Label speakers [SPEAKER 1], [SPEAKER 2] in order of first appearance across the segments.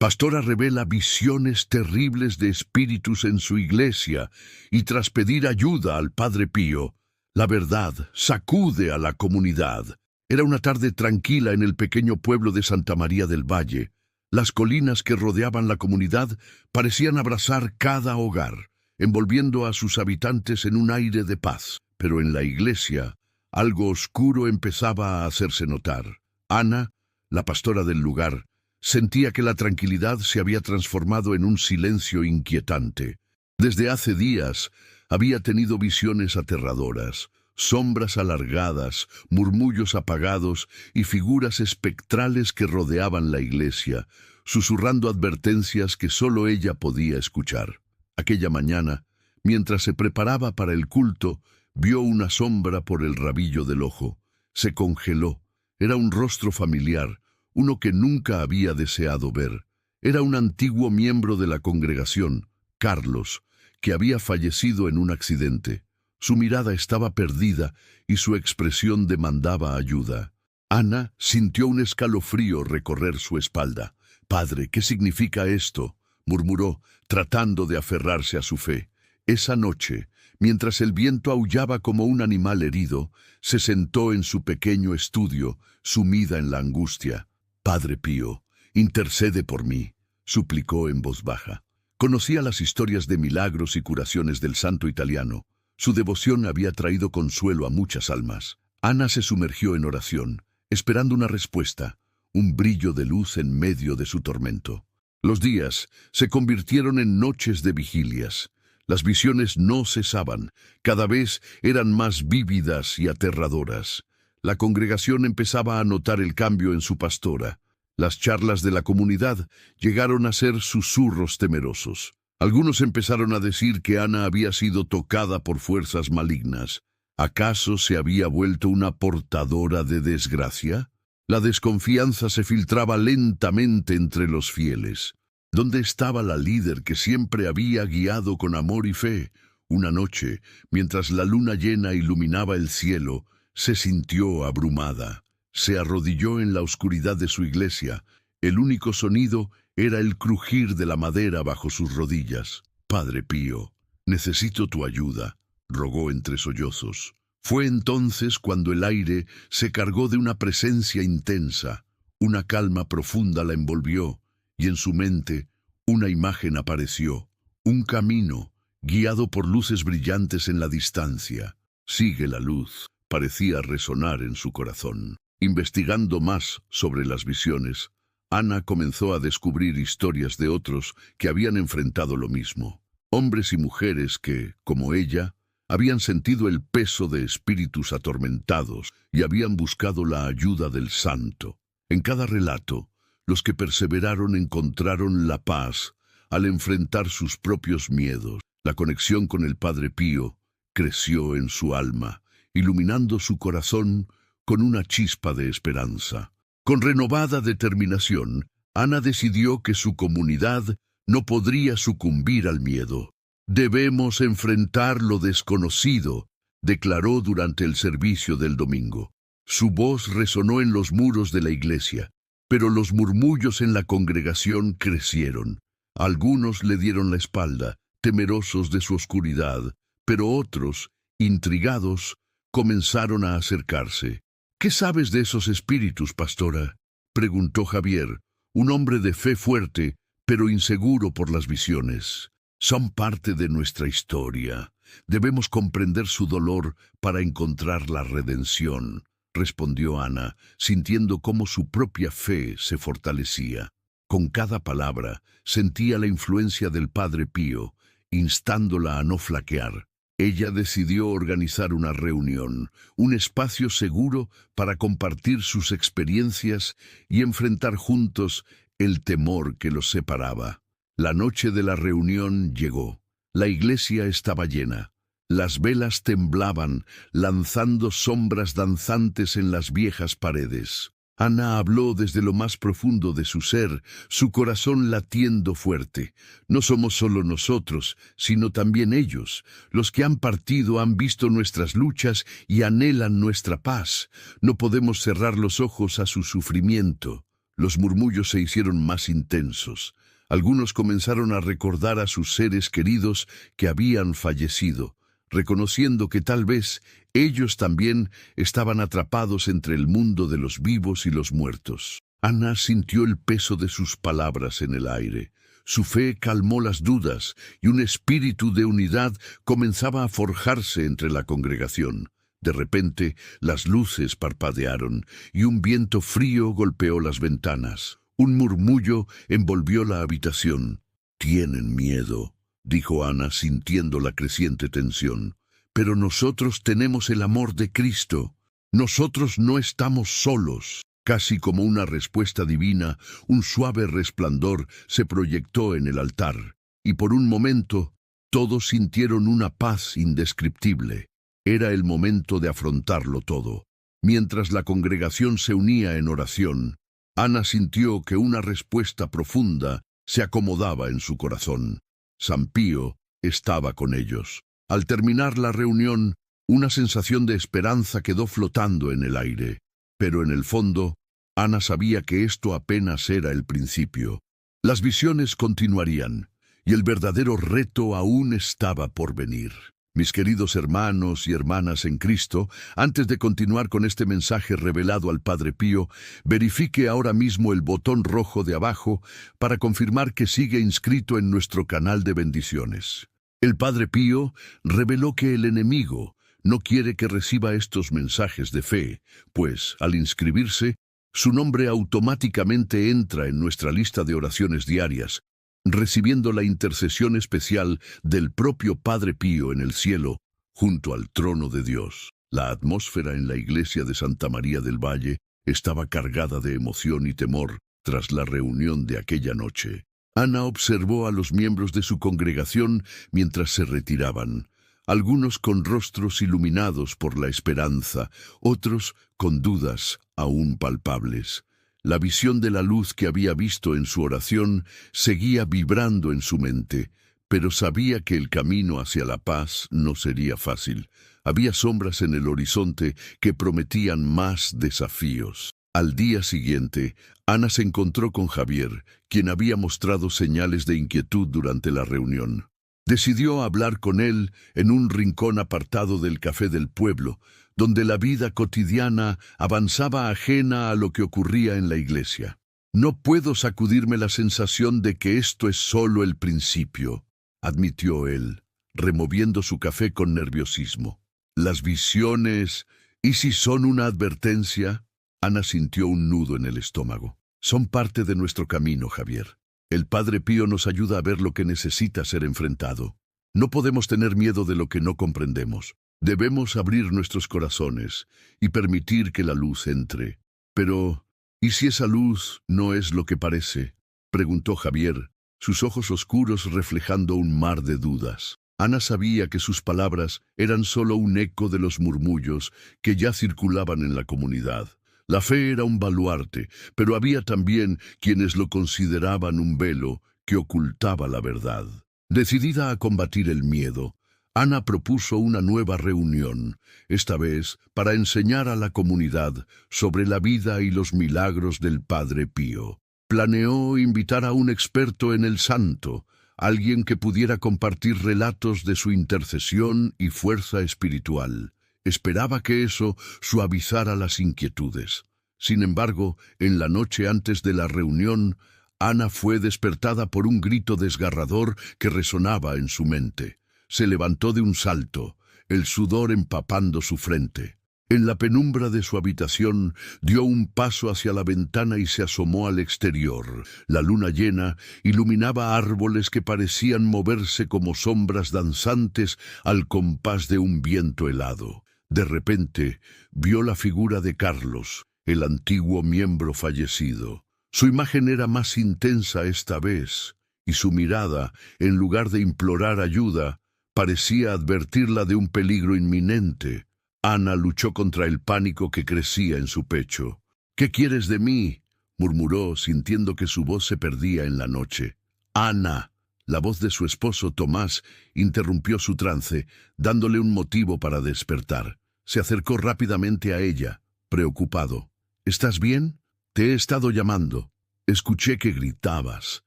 [SPEAKER 1] Pastora revela visiones terribles de espíritus en su iglesia y tras pedir ayuda al Padre Pío, la verdad sacude a la comunidad. Era una tarde tranquila en el pequeño pueblo de Santa María del Valle. Las colinas que rodeaban la comunidad parecían abrazar cada hogar, envolviendo a sus habitantes en un aire de paz. Pero en la iglesia, algo oscuro empezaba a hacerse notar. Ana, la pastora del lugar, sentía que la tranquilidad se había transformado en un silencio inquietante. Desde hace días había tenido visiones aterradoras, sombras alargadas, murmullos apagados y figuras espectrales que rodeaban la iglesia, susurrando advertencias que solo ella podía escuchar. Aquella mañana, mientras se preparaba para el culto, vio una sombra por el rabillo del ojo. Se congeló. Era un rostro familiar, uno que nunca había deseado ver. Era un antiguo miembro de la congregación, Carlos, que había fallecido en un accidente. Su mirada estaba perdida y su expresión demandaba ayuda. Ana sintió un escalofrío recorrer su espalda. «Padre, ¿qué significa esto?», murmuró, tratando de aferrarse a su fe. Esa noche, mientras el viento aullaba como un animal herido, se sentó en su pequeño estudio, sumida en la angustia. «Padre Pío, intercede por mí», suplicó en voz baja. Conocía las historias de milagros y curaciones del santo italiano. Su devoción había traído consuelo a muchas almas. Ana se sumergió en oración, esperando una respuesta, un brillo de luz en medio de su tormento. Los días se convirtieron en noches de vigilias. Las visiones no cesaban, cada vez eran más vívidas y aterradoras. La congregación empezaba a notar el cambio en su pastora. Las charlas de la comunidad llegaron a ser susurros temerosos. Algunos empezaron a decir que Ana había sido tocada por fuerzas malignas. ¿Acaso se había vuelto una portadora de desgracia? La desconfianza se filtraba lentamente entre los fieles. ¿Dónde estaba la líder que siempre había guiado con amor y fe? Una noche, mientras la luna llena iluminaba el cielo, se sintió abrumada. Se arrodilló en la oscuridad de su iglesia. El único sonido era el crujir de la madera bajo sus rodillas. «Padre Pío, necesito tu ayuda», rogó entre sollozos. Fue entonces cuando el aire se cargó de una presencia intensa. Una calma profunda la envolvió, y en su mente una imagen apareció. Un camino, guiado por luces brillantes en la distancia. «Sigue la luz», parecía resonar en su corazón. Investigando más sobre las visiones, Ana comenzó a descubrir historias de otros que habían enfrentado lo mismo. Hombres y mujeres que, como ella, habían sentido el peso de espíritus atormentados y habían buscado la ayuda del santo. En cada relato, los que perseveraron encontraron la paz al enfrentar sus propios miedos. La conexión con el Padre Pío creció en su alma, iluminando su corazón con una chispa de esperanza. Con renovada determinación, Ana decidió que su comunidad no podría sucumbir al miedo. «Debemos enfrentar lo desconocido», declaró durante el servicio del domingo. Su voz resonó en los muros de la iglesia, pero los murmullos en la congregación crecieron. Algunos le dieron la espalda, temerosos de su oscuridad, pero otros, intrigados, comenzaron a acercarse. «¿Qué sabes de esos espíritus, pastora?», preguntó Javier, un hombre de fe fuerte, pero inseguro por las visiones. «Son parte de nuestra historia. Debemos comprender su dolor para encontrar la redención», respondió Ana, sintiendo cómo su propia fe se fortalecía. Con cada palabra sentía la influencia del Padre Pío, instándola a no flaquear. Ella decidió organizar una reunión, un espacio seguro para compartir sus experiencias y enfrentar juntos el temor que los separaba. La noche de la reunión llegó. La iglesia estaba llena. Las velas temblaban, lanzando sombras danzantes en las viejas paredes. Ana habló desde lo más profundo de su ser, su corazón latiendo fuerte. «No somos solo nosotros, sino también ellos. Los que han partido han visto nuestras luchas y anhelan nuestra paz. No podemos cerrar los ojos a su sufrimiento». Los murmullos se hicieron más intensos. Algunos comenzaron a recordar a sus seres queridos que habían fallecido, reconociendo que tal vez ellos también estaban atrapados entre el mundo de los vivos y los muertos. Ana sintió el peso de sus palabras en el aire. Su fe calmó las dudas y un espíritu de unidad comenzaba a forjarse entre la congregación. De repente, las luces parpadearon y un viento frío golpeó las ventanas. Un murmullo envolvió la habitación. «Tienen miedo», dijo Ana, sintiendo la creciente tensión. «Pero nosotros tenemos el amor de Cristo. Nosotros no estamos solos». Casi como una respuesta divina, un suave resplandor se proyectó en el altar, y por un momento todos sintieron una paz indescriptible. Era el momento de afrontarlo todo. Mientras la congregación se unía en oración, Ana sintió que una respuesta profunda se acomodaba en su corazón. San Pío estaba con ellos. Al terminar la reunión, una sensación de esperanza quedó flotando en el aire. Pero en el fondo, Ana sabía que esto apenas era el principio. Las visiones continuarían, y el verdadero reto aún estaba por venir. Mis queridos hermanos y hermanas en Cristo, antes de continuar con este mensaje revelado al Padre Pío, verifique ahora mismo el botón rojo de abajo para confirmar que sigue inscrito en nuestro canal de bendiciones. El Padre Pío reveló que el enemigo no quiere que reciba estos mensajes de fe, pues, al inscribirse, su nombre automáticamente entra en nuestra lista de oraciones diarias, recibiendo la intercesión especial del propio Padre Pío en el cielo, junto al trono de Dios. La atmósfera en la iglesia de Santa María del Valle estaba cargada de emoción y temor tras la reunión de aquella noche. Ana observó a los miembros de su congregación mientras se retiraban, algunos con rostros iluminados por la esperanza, otros con dudas aún palpables. La visión de la luz que había visto en su oración seguía vibrando en su mente, pero sabía que el camino hacia la paz no sería fácil. Había sombras en el horizonte que prometían más desafíos. Al día siguiente, Ana se encontró con Javier, quien había mostrado señales de inquietud durante la reunión. Decidió hablar con él en un rincón apartado del café del pueblo, donde la vida cotidiana avanzaba ajena a lo que ocurría en la iglesia. «No puedo sacudirme la sensación de que esto es solo el principio», admitió él, removiendo su café con nerviosismo. «Las visiones, ¿y si son una advertencia?». Ana sintió un nudo en el estómago. «Son parte de nuestro camino, Javier. El Padre Pío nos ayuda a ver lo que necesita ser enfrentado. No podemos tener miedo de lo que no comprendemos. Debemos abrir nuestros corazones y permitir que la luz entre». «Pero, ¿y si esa luz no es lo que parece?», preguntó Javier, sus ojos oscuros reflejando un mar de dudas. Ana sabía que sus palabras eran solo un eco de los murmullos que ya circulaban en la comunidad. La fe era un baluarte, pero había también quienes lo consideraban un velo que ocultaba la verdad. Decidida a combatir el miedo, Ana propuso una nueva reunión, esta vez para enseñar a la comunidad sobre la vida y los milagros del Padre Pío. Planeó invitar a un experto en el santo, alguien que pudiera compartir relatos de su intercesión y fuerza espiritual. Esperaba que eso suavizara las inquietudes. Sin embargo, en la noche antes de la reunión, Ana fue despertada por un grito desgarrador que resonaba en su mente. Se levantó de un salto, el sudor empapando su frente. En la penumbra de su habitación, dio un paso hacia la ventana y se asomó al exterior. La luna llena iluminaba árboles que parecían moverse como sombras danzantes al compás de un viento helado. De repente, vio la figura de Carlos, el antiguo miembro fallecido. Su imagen era más intensa esta vez, y su mirada, en lugar de implorar ayuda, parecía advertirla de un peligro inminente. Ana luchó contra el pánico que crecía en su pecho. «¿Qué quieres de mí?», murmuró, sintiendo que su voz se perdía en la noche. «Ana». La voz de su esposo Tomás interrumpió su trance, dándole un motivo para despertar. Se acercó rápidamente a ella, preocupado. «¿Estás bien?». Te he estado llamando. Escuché que gritabas.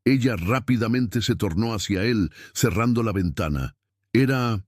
[SPEAKER 1] Ella rápidamente se tornó hacia él, cerrando la ventana. Era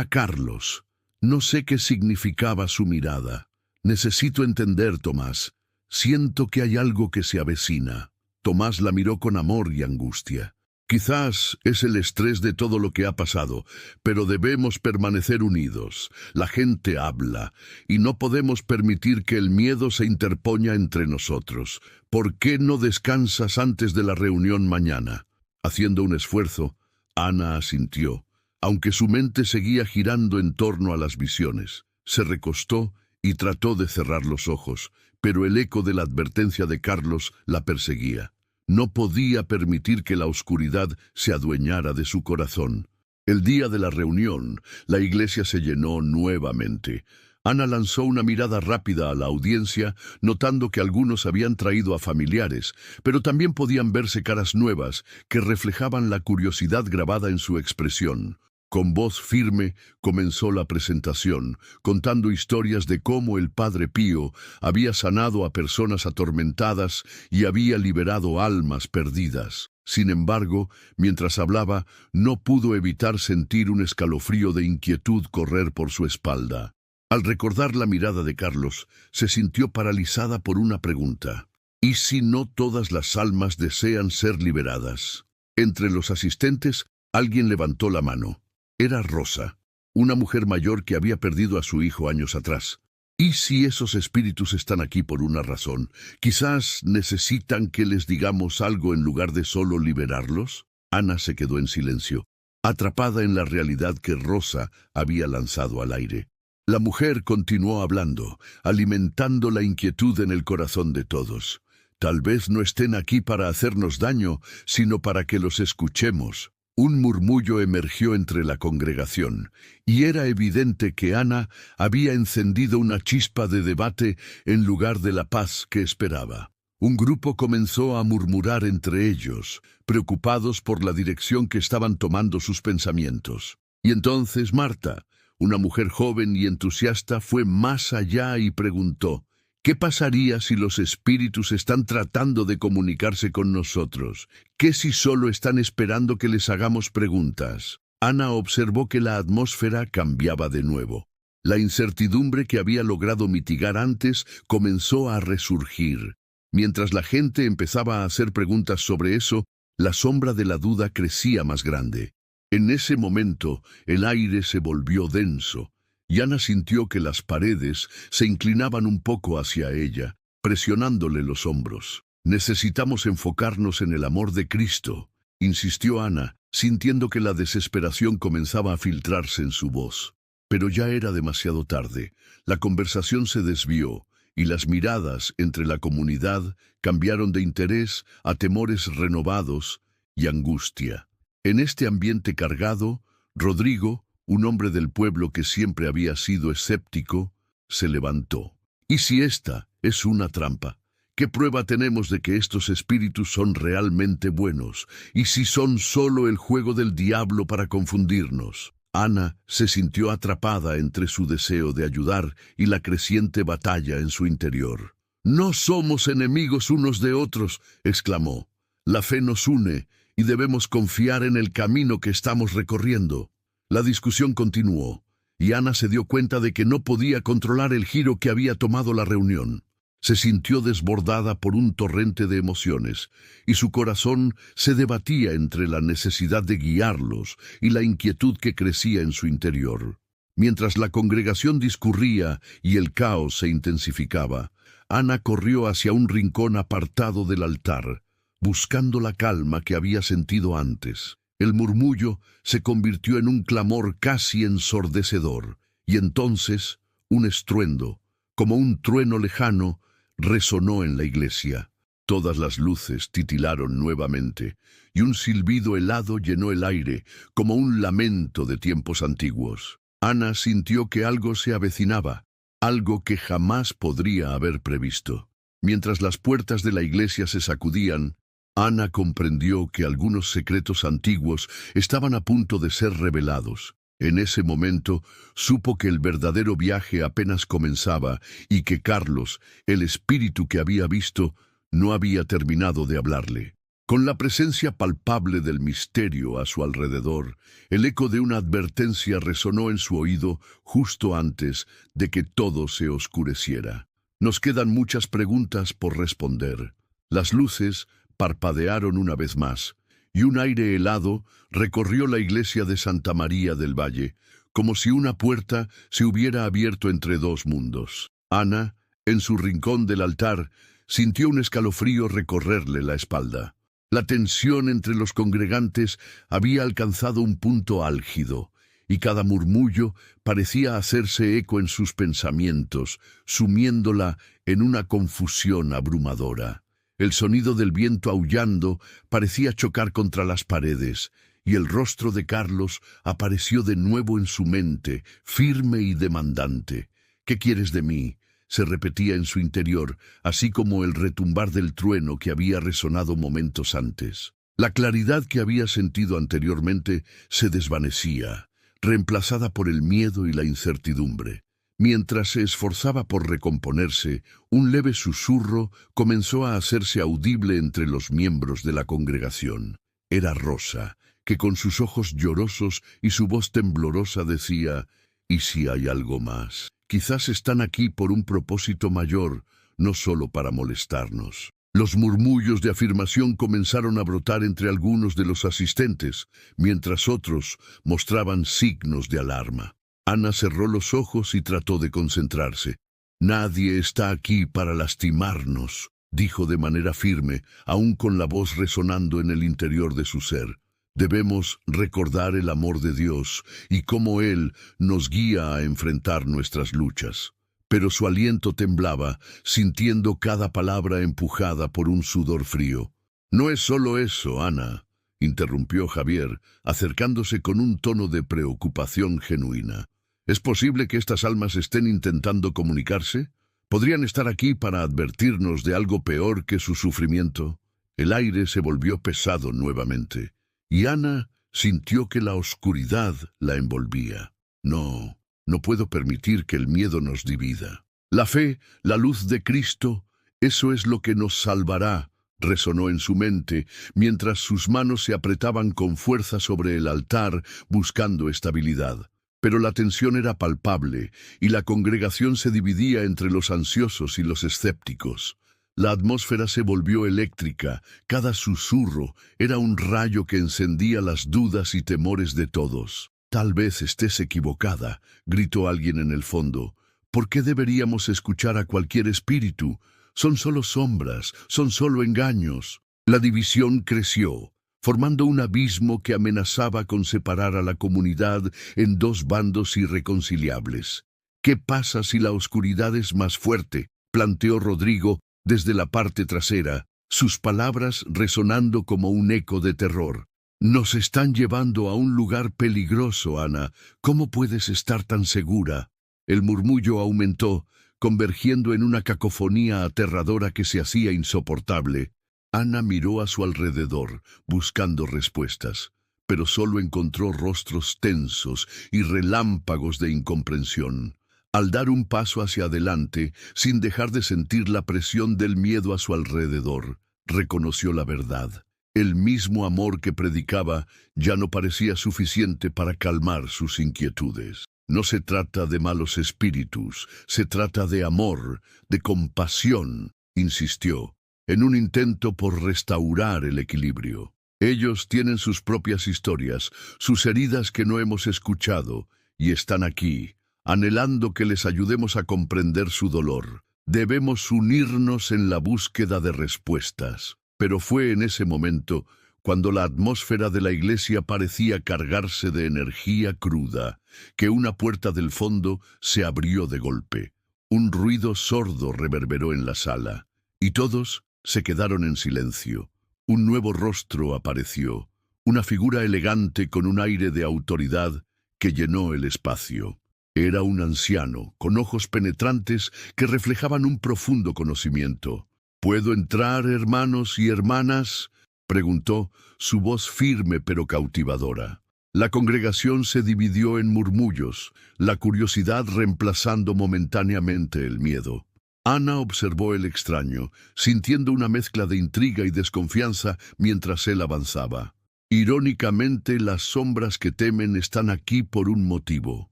[SPEAKER 1] Carlos. No sé qué significaba su mirada. Necesito entender, Tomás. Siento que hay algo que se avecina. Tomás la miró con amor y angustia. Quizás es el estrés de todo lo que ha pasado, pero debemos permanecer unidos. La gente habla, y no podemos permitir que el miedo se interponga entre nosotros. ¿Por qué no descansas antes de la reunión mañana? Haciendo un esfuerzo, Ana asintió, aunque su mente seguía girando en torno a las visiones. Se recostó y trató de cerrar los ojos, pero el eco de la advertencia de Carlos la perseguía. No podía permitir que la oscuridad se adueñara de su corazón. El día de la reunión, la iglesia se llenó nuevamente. Ana lanzó una mirada rápida a la audiencia, notando que algunos habían traído a familiares, pero también podían verse caras nuevas que reflejaban la curiosidad grabada en su expresión. Con voz firme comenzó la presentación, contando historias de cómo el Padre Pío había sanado a personas atormentadas y había liberado almas perdidas. Sin embargo, mientras hablaba, no pudo evitar sentir un escalofrío de inquietud correr por su espalda. Al recordar la mirada de Carlos, se sintió paralizada por una pregunta. ¿Y si no todas las almas desean ser liberadas? Entre los asistentes, alguien levantó la mano. Era Rosa, una mujer mayor que había perdido a su hijo años atrás. ¿Y si esos espíritus están aquí por una razón? ¿Quizás necesitan que les digamos algo en lugar de solo liberarlos? Ana se quedó en silencio, atrapada en la realidad que Rosa había lanzado al aire. La mujer continuó hablando, alimentando la inquietud en el corazón de todos. Tal vez no estén aquí para hacernos daño, sino para que los escuchemos. Un murmullo emergió entre la congregación, y era evidente que Ana había encendido una chispa de debate en lugar de la paz que esperaba. Un grupo comenzó a murmurar entre ellos, preocupados por la dirección que estaban tomando sus pensamientos. Y entonces Marta, una mujer joven y entusiasta, fue más allá y preguntó: ¿qué pasaría si los espíritus están tratando de comunicarse con nosotros? ¿Qué si solo están esperando que les hagamos preguntas? Ana observó que la atmósfera cambiaba de nuevo. La incertidumbre que había logrado mitigar antes comenzó a resurgir. Mientras la gente empezaba a hacer preguntas sobre eso, la sombra de la duda crecía más grande. En ese momento, el aire se volvió denso. Y Ana sintió que las paredes se inclinaban un poco hacia ella, presionándole los hombros. «Necesitamos enfocarnos en el amor de Cristo», insistió Ana, sintiendo que la desesperación comenzaba a filtrarse en su voz. Pero ya era demasiado tarde. La conversación se desvió, y las miradas entre la comunidad cambiaron de interés a temores renovados y angustia. En este ambiente cargado, Rodrigo, un hombre del pueblo que siempre había sido escéptico, se levantó. ¿Y si esta es una trampa? ¿Qué prueba tenemos de que estos espíritus son realmente buenos? ¿Y si son solo el juego del diablo para confundirnos? Ana se sintió atrapada entre su deseo de ayudar y la creciente batalla en su interior. «No somos enemigos unos de otros», exclamó. «La fe nos une y debemos confiar en el camino que estamos recorriendo». La discusión continuó, y Ana se dio cuenta de que no podía controlar el giro que había tomado la reunión. Se sintió desbordada por un torrente de emociones, y su corazón se debatía entre la necesidad de guiarlos y la inquietud que crecía en su interior. Mientras la congregación discurría y el caos se intensificaba, Ana corrió hacia un rincón apartado del altar, buscando la calma que había sentido antes. El murmullo se convirtió en un clamor casi ensordecedor, y entonces un estruendo, como un trueno lejano, resonó en la iglesia. Todas las luces titilaron nuevamente, y un silbido helado llenó el aire, como un lamento de tiempos antiguos. Ana sintió que algo se avecinaba, algo que jamás podría haber previsto. Mientras las puertas de la iglesia se sacudían, Ana comprendió que algunos secretos antiguos estaban a punto de ser revelados. En ese momento supo que el verdadero viaje apenas comenzaba y que Carlos, el espíritu que había visto, no había terminado de hablarle. Con la presencia palpable del misterio a su alrededor, el eco de una advertencia resonó en su oído justo antes de que todo se oscureciera. Nos quedan muchas preguntas por responder. Las luces parpadearon una vez más, y un aire helado recorrió la iglesia de Santa María del Valle, como si una puerta se hubiera abierto entre dos mundos. Ana, en su rincón del altar, sintió un escalofrío recorrerle la espalda. La tensión entre los congregantes había alcanzado un punto álgido, y cada murmullo parecía hacerse eco en sus pensamientos, sumiéndola en una confusión abrumadora. El sonido del viento aullando parecía chocar contra las paredes, y el rostro de Carlos apareció de nuevo en su mente, firme y demandante. «¿Qué quieres de mí?», se repetía en su interior, así como el retumbar del trueno que había resonado momentos antes. La claridad que había sentido anteriormente se desvanecía, reemplazada por el miedo y la incertidumbre. Mientras se esforzaba por recomponerse, un leve susurro comenzó a hacerse audible entre los miembros de la congregación. Era Rosa, que con sus ojos llorosos y su voz temblorosa decía: «¿Y si hay algo más? Quizás están aquí por un propósito mayor, no solo para molestarnos». Los murmullos de afirmación comenzaron a brotar entre algunos de los asistentes, mientras otros mostraban signos de alarma. Ana cerró los ojos y trató de concentrarse. «Nadie está aquí para lastimarnos», dijo de manera firme, aún con la voz resonando en el interior de su ser. «Debemos recordar el amor de Dios y cómo Él nos guía a enfrentar nuestras luchas». Pero su aliento temblaba, sintiendo cada palabra empujada por un sudor frío. «No es solo eso, Ana», interrumpió Javier, acercándose con un tono de preocupación genuina. «¿Es posible que estas almas estén intentando comunicarse? ¿Podrían estar aquí para advertirnos de algo peor que su sufrimiento?» El aire se volvió pesado nuevamente, y Ana sintió que la oscuridad la envolvía. No puedo permitir que el miedo nos divida. La fe, la luz de Cristo, eso es lo que nos salvará», resonó en su mente, mientras sus manos se apretaban con fuerza sobre el altar, buscando estabilidad. Pero la tensión era palpable, y la congregación se dividía entre los ansiosos y los escépticos. La atmósfera se volvió eléctrica, cada susurro era un rayo que encendía las dudas y temores de todos. «Tal vez estés equivocada», gritó alguien en el fondo. «¿Por qué deberíamos escuchar a cualquier espíritu? Son solo sombras, son solo engaños». La división creció, formando un abismo que amenazaba con separar a la comunidad en dos bandos irreconciliables. «¿Qué pasa si la oscuridad es más fuerte?», planteó Rodrigo desde la parte trasera, sus palabras resonando como un eco de terror. «Nos están llevando a un lugar peligroso, Ana. ¿Cómo puedes estar tan segura?». El murmullo aumentó, convergiendo en una cacofonía aterradora que se hacía insoportable. Ana miró a su alrededor, buscando respuestas, pero solo encontró rostros tensos y relámpagos de incomprensión. Al dar un paso hacia adelante, sin dejar de sentir la presión del miedo a su alrededor, reconoció la verdad. El mismo amor que predicaba ya no parecía suficiente para calmar sus inquietudes. «No se trata de malos espíritus, se trata de amor, de compasión», insistió, en un intento por restaurar el equilibrio. «Ellos tienen sus propias historias, sus heridas que no hemos escuchado, y están aquí, anhelando que les ayudemos a comprender su dolor. Debemos unirnos en la búsqueda de respuestas». Pero fue en ese momento cuando la atmósfera de la iglesia parecía cargarse de energía cruda, que una puerta del fondo se abrió de golpe. Un ruido sordo reverberó en la sala, y todos se quedaron en silencio. Un nuevo rostro apareció, una figura elegante con un aire de autoridad que llenó el espacio. Era un anciano, con ojos penetrantes que reflejaban un profundo conocimiento. «¿Puedo entrar, hermanos y hermanas?», preguntó, su voz firme pero cautivadora. La congregación se dividió en murmullos, la curiosidad reemplazando momentáneamente el miedo. Ana observó el extraño, sintiendo una mezcla de intriga y desconfianza mientras él avanzaba. Irónicamente, las sombras que temen están aquí por un motivo.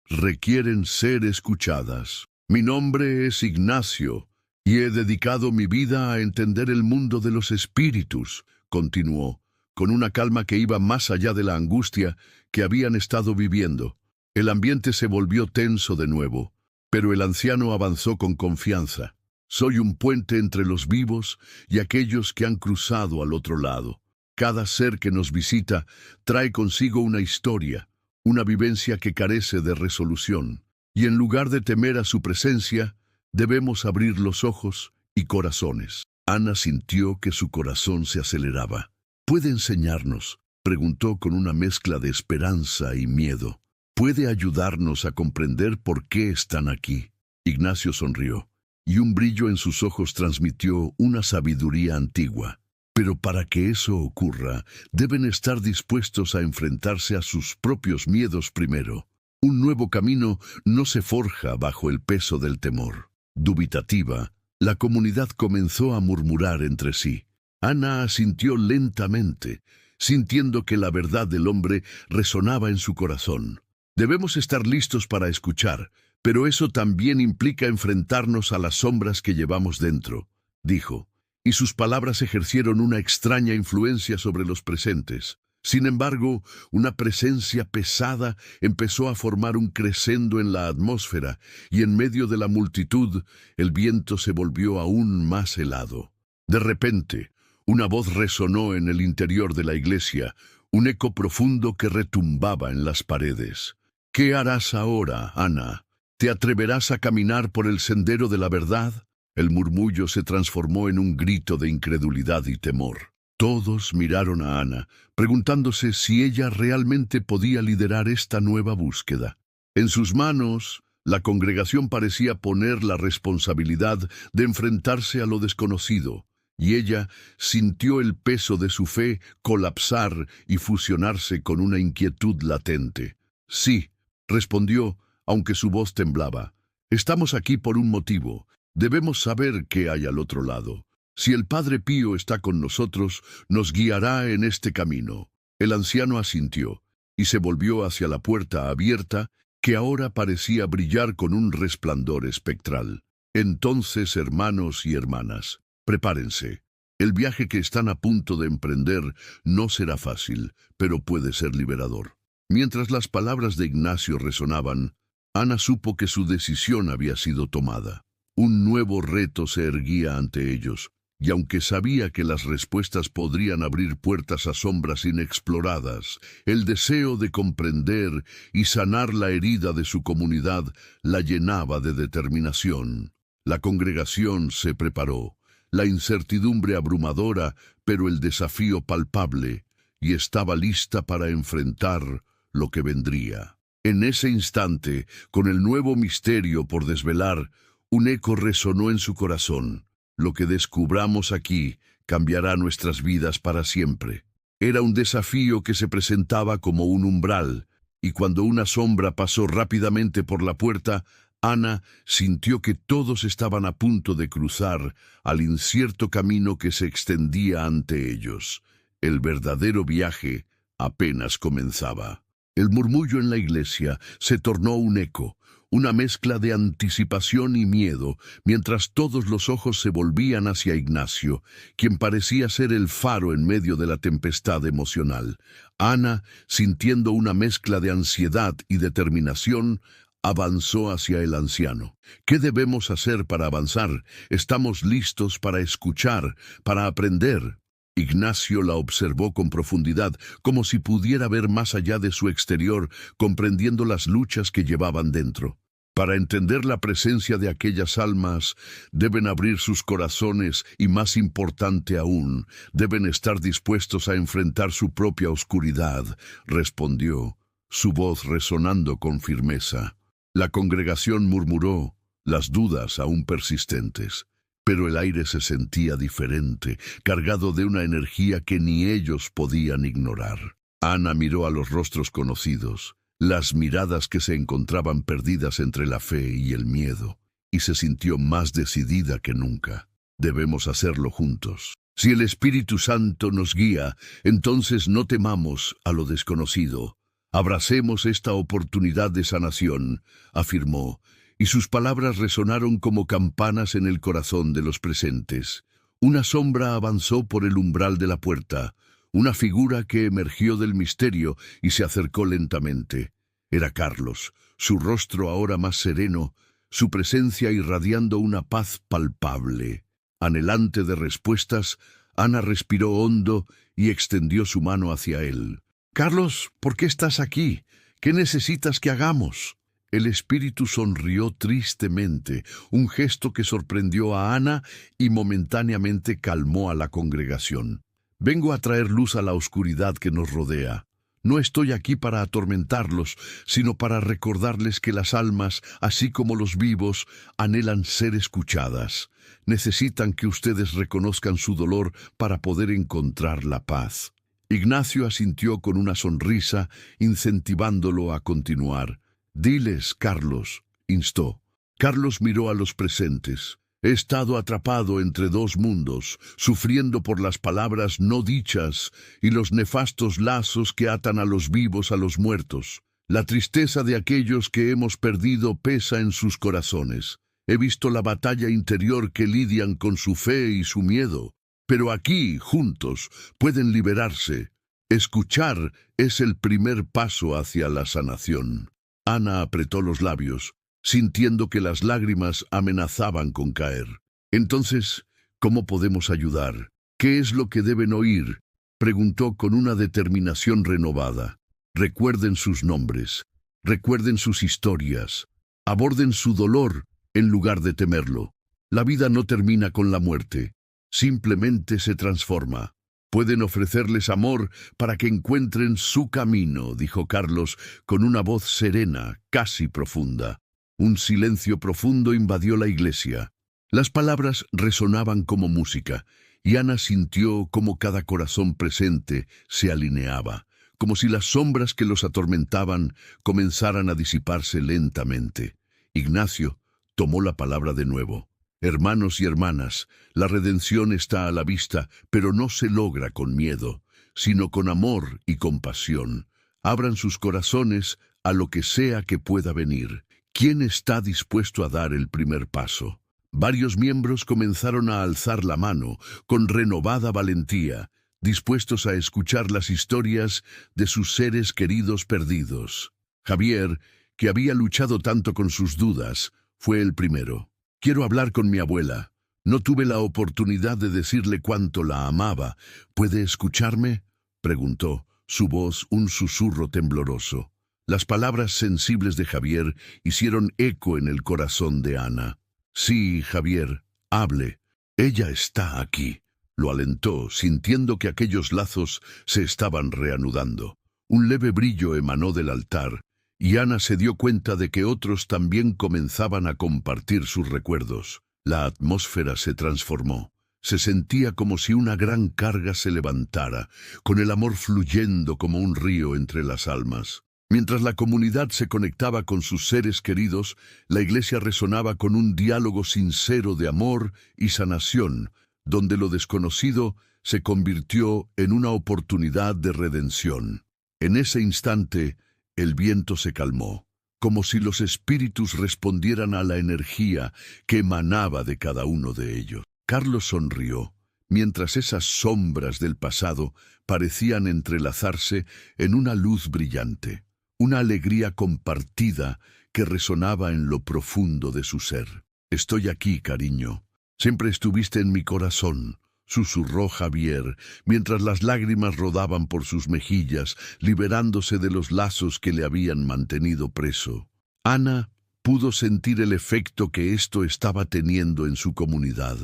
[SPEAKER 1] Requieren ser escuchadas. Mi nombre es Ignacio, y he dedicado mi vida a entender el mundo de los espíritus, continuó, con una calma que iba más allá de la angustia que habían estado viviendo. El ambiente se volvió tenso de nuevo, pero el anciano avanzó con confianza. Soy un puente entre los vivos y aquellos que han cruzado al otro lado. Cada ser que nos visita trae consigo una historia, una vivencia que carece de resolución, y en lugar de temer a su presencia, debemos abrir los ojos y corazones. Ana sintió que su corazón se aceleraba. ¿Puede enseñarnos?, preguntó con una mezcla de esperanza y miedo. ¿Puede ayudarnos a comprender por qué están aquí? Ignacio sonrió, y un brillo en sus ojos transmitió una sabiduría antigua. Pero para que eso ocurra, deben estar dispuestos a enfrentarse a sus propios miedos primero. Un nuevo camino no se forja bajo el peso del temor. Dubitativa, la comunidad comenzó a murmurar entre sí. Ana asintió lentamente, sintiendo que la verdad del hombre resonaba en su corazón. Debemos estar listos para escuchar, pero eso también implica enfrentarnos a las sombras que llevamos dentro, dijo, y sus palabras ejercieron una extraña influencia sobre los presentes. Sin embargo, una presencia pesada empezó a formar un crescendo en la atmósfera, y en medio de la multitud, el viento se volvió aún más helado. De repente, una voz resonó en el interior de la iglesia, un eco profundo que retumbaba en las paredes. ¿Qué harás ahora, Ana? ¿Te atreverás a caminar por el sendero de la verdad? El murmullo se transformó en un grito de incredulidad y temor. Todos miraron a Ana, preguntándose si ella realmente podía liderar esta nueva búsqueda. En sus manos, la congregación parecía poner la responsabilidad de enfrentarse a lo desconocido, y ella sintió el peso de su fe colapsar y fusionarse con una inquietud latente. Sí, respondió, aunque su voz temblaba. Estamos aquí por un motivo. Debemos saber qué hay al otro lado. Si el Padre Pío está con nosotros, nos guiará en este camino. El anciano asintió, y se volvió hacia la puerta abierta, que ahora parecía brillar con un resplandor espectral. Entonces, hermanos y hermanas, prepárense. El viaje que están a punto de emprender no será fácil, pero puede ser liberador. Mientras las palabras de Ignacio resonaban, Ana supo que su decisión había sido tomada. Un nuevo reto se erguía ante ellos, y aunque sabía que las respuestas podrían abrir puertas a sombras inexploradas, el deseo de comprender y sanar la herida de su comunidad la llenaba de determinación. La congregación se preparó, la incertidumbre abrumadora, pero el desafío palpable, y estaba lista para enfrentar lo que vendría. En ese instante, con el nuevo misterio por desvelar, un eco resonó en su corazón. Lo que descubramos aquí cambiará nuestras vidas para siempre. Era un desafío que se presentaba como un umbral, y cuando una sombra pasó rápidamente por la puerta, Ana sintió que todos estaban a punto de cruzar al incierto camino que se extendía ante ellos. El verdadero viaje apenas comenzaba. El murmullo en la iglesia se tornó un eco, una mezcla de anticipación y miedo, mientras todos los ojos se volvían hacia Ignacio, quien parecía ser el faro en medio de la tempestad emocional. Ana, sintiendo una mezcla de ansiedad y determinación, avanzó hacia el anciano. ¿Qué debemos hacer para avanzar? Estamos listos para escuchar, para aprender. Ignacio la observó con profundidad, como si pudiera ver más allá de su exterior, comprendiendo las luchas que llevaban dentro. Para entender la presencia de aquellas almas, deben abrir sus corazones y, más importante aún, deben estar dispuestos a enfrentar su propia oscuridad, respondió, su voz resonando con firmeza. La congregación murmuró, las dudas aún persistentes. Pero el aire se sentía diferente, cargado de una energía que ni ellos podían ignorar. Ana miró a los rostros conocidos, las miradas que se encontraban perdidas entre la fe y el miedo, y se sintió más decidida que nunca. Debemos hacerlo juntos. Si el Espíritu Santo nos guía, entonces no temamos a lo desconocido. Abracemos esta oportunidad de sanación, afirmó, y sus palabras resonaron como campanas en el corazón de los presentes. Una sombra avanzó por el umbral de la puerta, una figura que emergió del misterio y se acercó lentamente. Era Carlos, su rostro ahora más sereno, su presencia irradiando una paz palpable. Anhelante de respuestas, Ana respiró hondo y extendió su mano hacia él. «Carlos, ¿por qué estás aquí? ¿Qué necesitas que hagamos?» El espíritu sonrió tristemente, un gesto que sorprendió a Ana y momentáneamente calmó a la congregación. «Vengo a traer luz a la oscuridad que nos rodea. No estoy aquí para atormentarlos, sino para recordarles que las almas, así como los vivos, anhelan ser escuchadas. Necesitan que ustedes reconozcan su dolor para poder encontrar la paz». Ignacio asintió con una sonrisa, incentivándolo a continuar. «Diles, Carlos», instó. Carlos miró a los presentes. «He estado atrapado entre dos mundos, sufriendo por las palabras no dichas y los nefastos lazos que atan a los vivos a los muertos. La tristeza de aquellos que hemos perdido pesa en sus corazones. He visto la batalla interior que lidian con su fe y su miedo. Pero aquí, juntos, pueden liberarse. Escuchar es el primer paso hacia la sanación». Ana apretó los labios, sintiendo que las lágrimas amenazaban con caer. «Entonces, ¿cómo podemos ayudar? ¿Qué es lo que deben oír?», preguntó con una determinación renovada. «Recuerden sus nombres, recuerden sus historias, aborden su dolor en lugar de temerlo. La vida no termina con la muerte, simplemente se transforma. Pueden ofrecerles amor para que encuentren su camino», dijo Carlos con una voz serena, casi profunda. Un silencio profundo invadió la iglesia. Las palabras resonaban como música, y Ana sintió como cada corazón presente se alineaba, como si las sombras que los atormentaban comenzaran a disiparse lentamente. Ignacio tomó la palabra de nuevo. «Hermanos y hermanas, la redención está a la vista, pero no se logra con miedo, sino con amor y compasión. Abran sus corazones a lo que sea que pueda venir. ¿Quién está dispuesto a dar el primer paso?». Varios miembros comenzaron a alzar la mano con renovada valentía, dispuestos a escuchar las historias de sus seres queridos perdidos. Javier, que había luchado tanto con sus dudas, fue el primero. «Quiero hablar con mi abuela. No tuve la oportunidad de decirle cuánto la amaba. ¿Puede escucharme?», preguntó, su voz un susurro tembloroso. Las palabras sensibles de Javier hicieron eco en el corazón de Ana. «Sí, Javier, hable. Ella está aquí», lo alentó, sintiendo que aquellos lazos se estaban reanudando. Un leve brillo emanó del altar, y Ana se dio cuenta de que otros también comenzaban a compartir sus recuerdos. La atmósfera se transformó. Se sentía como si una gran carga se levantara, con el amor fluyendo como un río entre las almas. Mientras la comunidad se conectaba con sus seres queridos, la iglesia resonaba con un diálogo sincero de amor y sanación, donde lo desconocido se convirtió en una oportunidad de redención. En ese instante, el viento se calmó, como si los espíritus respondieran a la energía que emanaba de cada uno de ellos. Carlos sonrió, mientras esas sombras del pasado parecían entrelazarse en una luz brillante, una alegría compartida que resonaba en lo profundo de su ser. «Estoy aquí, cariño. Siempre estuviste en mi corazón», susurró Javier, mientras las lágrimas rodaban por sus mejillas, liberándose de los lazos que le habían mantenido preso. Ana pudo sentir el efecto que esto estaba teniendo en su comunidad.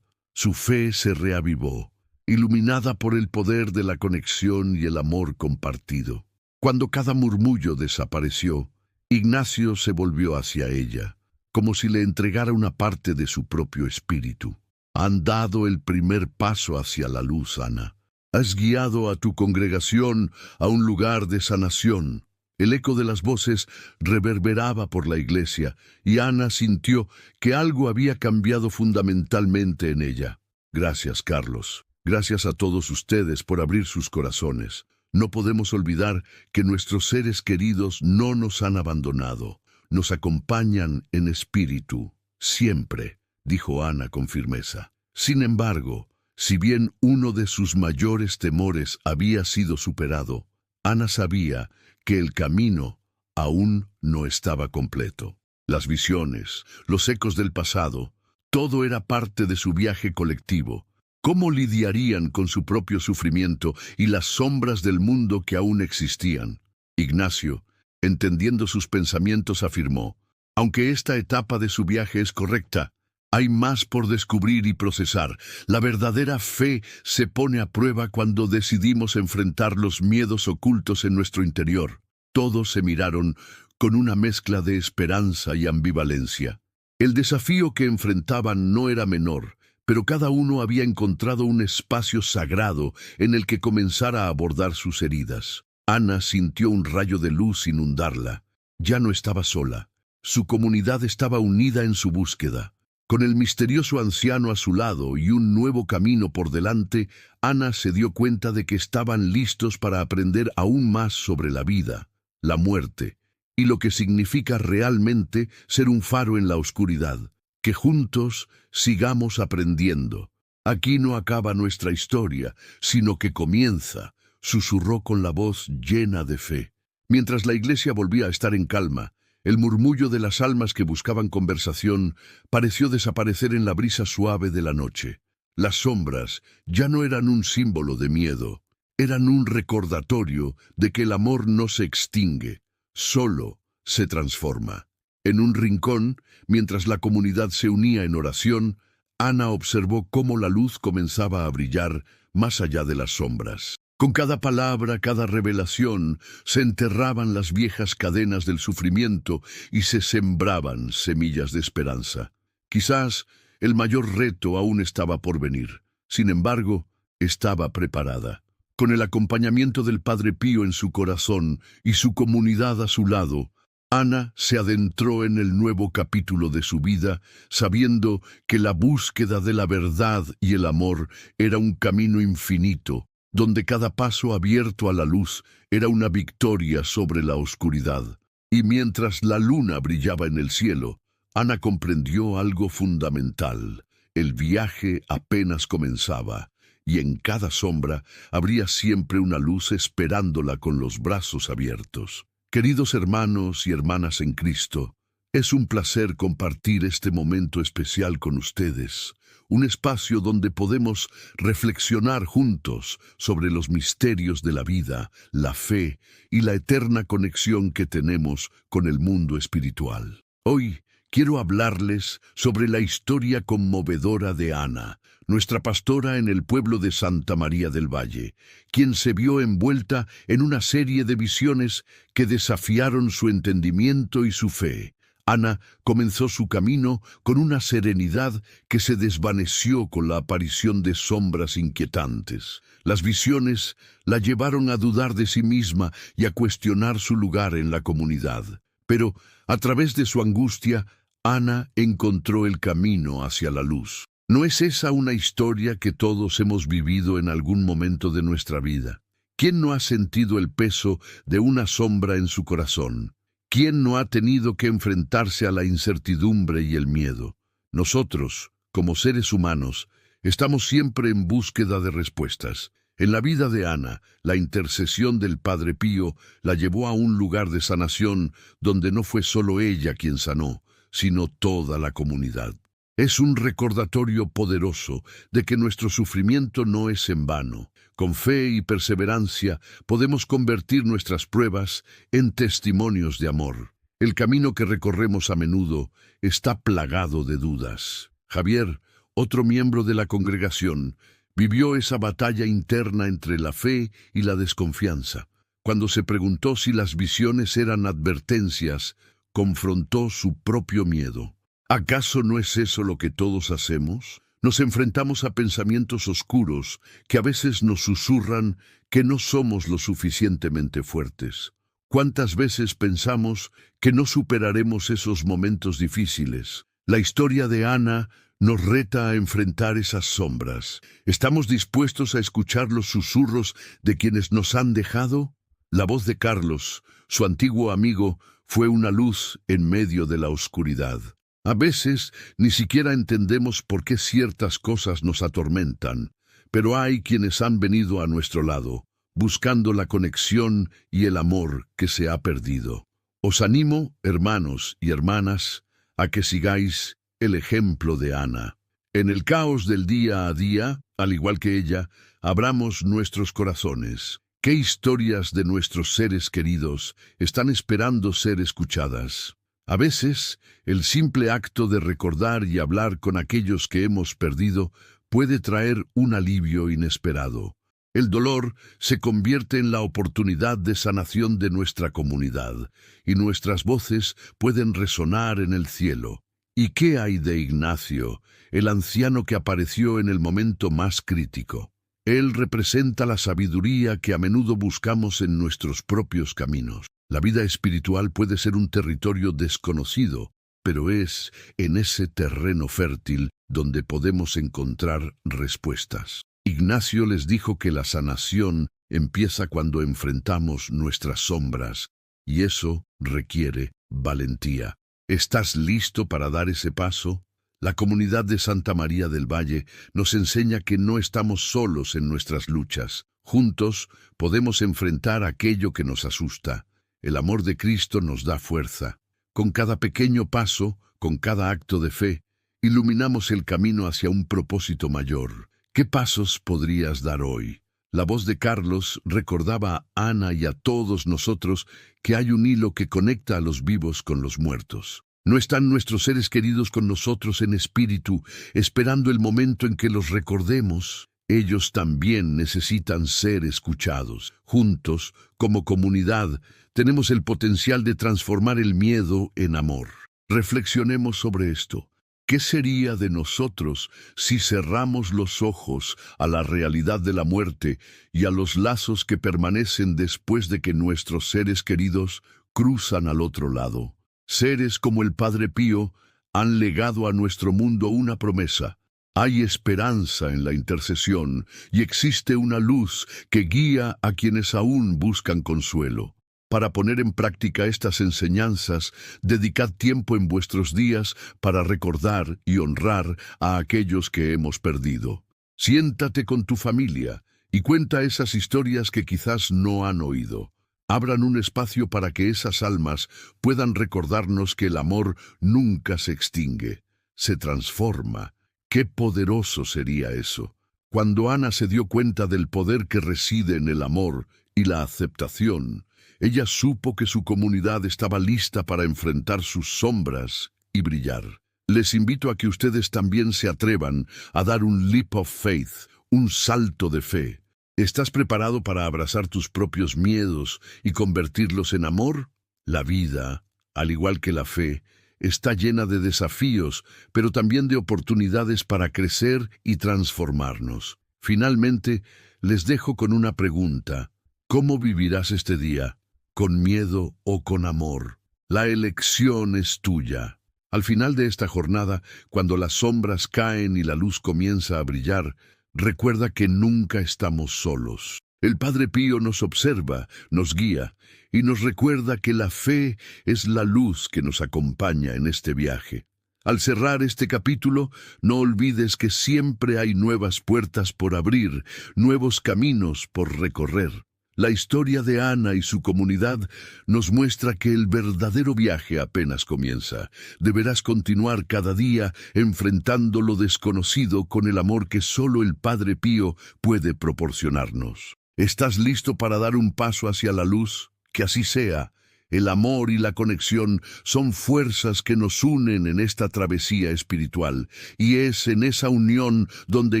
[SPEAKER 1] Su fe se reavivó, iluminada por el poder de la conexión y el amor compartido. Cuando cada murmullo desapareció, Ignacio se volvió hacia ella, como si le entregara una parte de su propio espíritu. «Han dado el primer paso hacia la luz, Ana. Has guiado a tu congregación a un lugar de sanación. El eco de las voces reverberaba por la iglesia, y Ana sintió que algo había cambiado fundamentalmente en ella. Gracias, Carlos. Gracias a todos ustedes por abrir sus corazones. No podemos olvidar que nuestros seres queridos no nos han abandonado. Nos acompañan en espíritu, siempre, dijo Ana con firmeza. Sin embargo, si bien uno de sus mayores temores había sido superado, Ana sabía que el camino aún no estaba completo. Las visiones, los ecos del pasado, todo era parte de su viaje colectivo. ¿Cómo lidiarían con su propio sufrimiento y las sombras del mundo que aún existían? Ignacio, entendiendo sus pensamientos, afirmó: aunque esta etapa de su viaje es correcta, hay más por descubrir y procesar. La verdadera fe se pone a prueba cuando decidimos enfrentar los miedos ocultos en nuestro interior. Todos se miraron con una mezcla de esperanza y ambivalencia. El desafío que enfrentaban no era menor, pero cada uno había encontrado un espacio sagrado en el que comenzar a abordar sus heridas. Ana sintió un rayo de luz inundarla. Ya no estaba sola. Su comunidad estaba unida en su búsqueda. Con el misterioso anciano a su lado y un nuevo camino por delante, Ana se dio cuenta de que estaban listos para aprender aún más sobre la vida, la muerte, y lo que significa realmente ser un faro en la oscuridad. Que juntos sigamos aprendiendo. Aquí no acaba nuestra historia, sino que comienza, susurró con la voz llena de fe. Mientras la iglesia volvía a estar en calma, el murmullo de las almas que buscaban conversación pareció desaparecer en la brisa suave de la noche. Las sombras ya no eran un símbolo de miedo, eran un recordatorio de que el amor no se extingue, solo se transforma. En un rincón, mientras la comunidad se unía en oración, Ana observó cómo la luz comenzaba a brillar más allá de las sombras. Con cada palabra, cada revelación, se enterraban las viejas cadenas del sufrimiento y se sembraban semillas de esperanza. Quizás el mayor reto aún estaba por venir. Sin embargo, estaba preparada. Con el acompañamiento del Padre Pío en su corazón y su comunidad a su lado, Ana se adentró en el nuevo capítulo de su vida, sabiendo que la búsqueda de la verdad y el amor era un camino infinito, donde cada paso abierto a la luz era una victoria sobre la oscuridad. Y mientras la luna brillaba en el cielo, Ana comprendió algo fundamental. El viaje apenas comenzaba, y en cada sombra habría siempre una luz esperándola con los brazos abiertos. Queridos hermanos y hermanas en Cristo, es un placer compartir este momento especial con ustedes, un espacio donde podemos reflexionar juntos sobre los misterios de la vida, la fe y la eterna conexión que tenemos con el mundo espiritual. Hoy quiero hablarles sobre la historia conmovedora de Ana, nuestra pastora en el pueblo de Santa María del Valle, quien se vio envuelta en una serie de visiones que desafiaron su entendimiento y su fe. Ana comenzó su camino con una serenidad que se desvaneció con la aparición de sombras inquietantes. Las visiones la llevaron a dudar de sí misma y a cuestionar su lugar en la comunidad. Pero, a través de su angustia, Ana encontró el camino hacia la luz. ¿No es esa una historia que todos hemos vivido en algún momento de nuestra vida? ¿Quién no ha sentido el peso de una sombra en su corazón? ¿Quién no ha tenido que enfrentarse a la incertidumbre y el miedo? Nosotros, como seres humanos, estamos siempre en búsqueda de respuestas. En la vida de Ana, la intercesión del Padre Pío la llevó a un lugar de sanación donde no fue solo ella quien sanó, sino toda la comunidad. Es un recordatorio poderoso de que nuestro sufrimiento no es en vano. Con fe y perseverancia podemos convertir nuestras pruebas en testimonios de amor. El camino que recorremos a menudo está plagado de dudas. Javier, otro miembro de la congregación, vivió esa batalla interna entre la fe y la desconfianza. Cuando se preguntó si las visiones eran advertencias, confrontó su propio miedo. ¿Acaso no es eso lo que todos hacemos? Nos enfrentamos a pensamientos oscuros que a veces nos susurran que no somos lo suficientemente fuertes. ¿Cuántas veces pensamos que no superaremos esos momentos difíciles? La historia de Ana nos reta a enfrentar esas sombras. ¿Estamos dispuestos a escuchar los susurros de quienes nos han dejado? La voz de Carlos, su antiguo amigo, fue una luz en medio de la oscuridad. A veces ni siquiera entendemos por qué ciertas cosas nos atormentan, pero hay quienes han venido a nuestro lado, buscando la conexión y el amor que se ha perdido. Os animo, hermanos y hermanas, a que sigáis el ejemplo de Ana. En el caos del día a día, al igual que ella, abramos nuestros corazones. ¿Qué historias de nuestros seres queridos están esperando ser escuchadas? A veces, el simple acto de recordar y hablar con aquellos que hemos perdido puede traer un alivio inesperado. El dolor se convierte en la oportunidad de sanación de nuestra comunidad, y nuestras voces pueden resonar en el cielo. ¿Y qué hay de Ignacio, el anciano que apareció en el momento más crítico? Él representa la sabiduría que a menudo buscamos en nuestros propios caminos. La vida espiritual puede ser un territorio desconocido, pero es en ese terreno fértil donde podemos encontrar respuestas. Ignacio les dijo que la sanación empieza cuando enfrentamos nuestras sombras, y eso requiere valentía. ¿Estás listo para dar ese paso? La comunidad de Santa María del Valle nos enseña que no estamos solos en nuestras luchas. Juntos podemos enfrentar aquello que nos asusta. El amor de Cristo nos da fuerza. Con cada pequeño paso, con cada acto de fe, iluminamos el camino hacia un propósito mayor. ¿Qué pasos podrías dar hoy? La voz de Carlos recordaba a Ana y a todos nosotros que hay un hilo que conecta a los vivos con los muertos. ¿No están nuestros seres queridos con nosotros en espíritu, esperando el momento en que los recordemos? Ellos también necesitan ser escuchados. Juntos, como comunidad, tenemos el potencial de transformar el miedo en amor. Reflexionemos sobre esto. ¿Qué sería de nosotros si cerramos los ojos a la realidad de la muerte y a los lazos que permanecen después de que nuestros seres queridos cruzan al otro lado? Seres como el Padre Pío han legado a nuestro mundo una promesa. Hay esperanza en la intercesión y existe una luz que guía a quienes aún buscan consuelo. Para poner en práctica estas enseñanzas, dedicad tiempo en vuestros días para recordar y honrar a aquellos que hemos perdido. Siéntate con tu familia y cuenta esas historias que quizás no han oído. Abran un espacio para que esas almas puedan recordarnos que el amor nunca se extingue, se transforma. ¡Qué poderoso sería eso! Cuando Ana se dio cuenta del poder que reside en el amor y la aceptación, ella supo que su comunidad estaba lista para enfrentar sus sombras y brillar. Les invito a que ustedes también se atrevan a dar un leap of faith, un salto de fe. ¿Estás preparado para abrazar tus propios miedos y convertirlos en amor? La vida, al igual que la fe, está llena de desafíos, pero también de oportunidades para crecer y transformarnos. Finalmente, les dejo con una pregunta. ¿Cómo vivirás este día? ¿Con miedo o con amor? La elección es tuya. Al final de esta jornada, cuando las sombras caen y la luz comienza a brillar, recuerda que nunca estamos solos. El Padre Pío nos observa, nos guía y nos recuerda que la fe es la luz que nos acompaña en este viaje. Al cerrar este capítulo, no olvides que siempre hay nuevas puertas por abrir, nuevos caminos por recorrer. La historia de Ana y su comunidad nos muestra que el verdadero viaje apenas comienza. Deberás continuar cada día enfrentando lo desconocido con el amor que solo el Padre Pío puede proporcionarnos. ¿Estás listo para dar un paso hacia la luz? Que así sea. El amor y la conexión son fuerzas que nos unen en esta travesía espiritual, y es en esa unión donde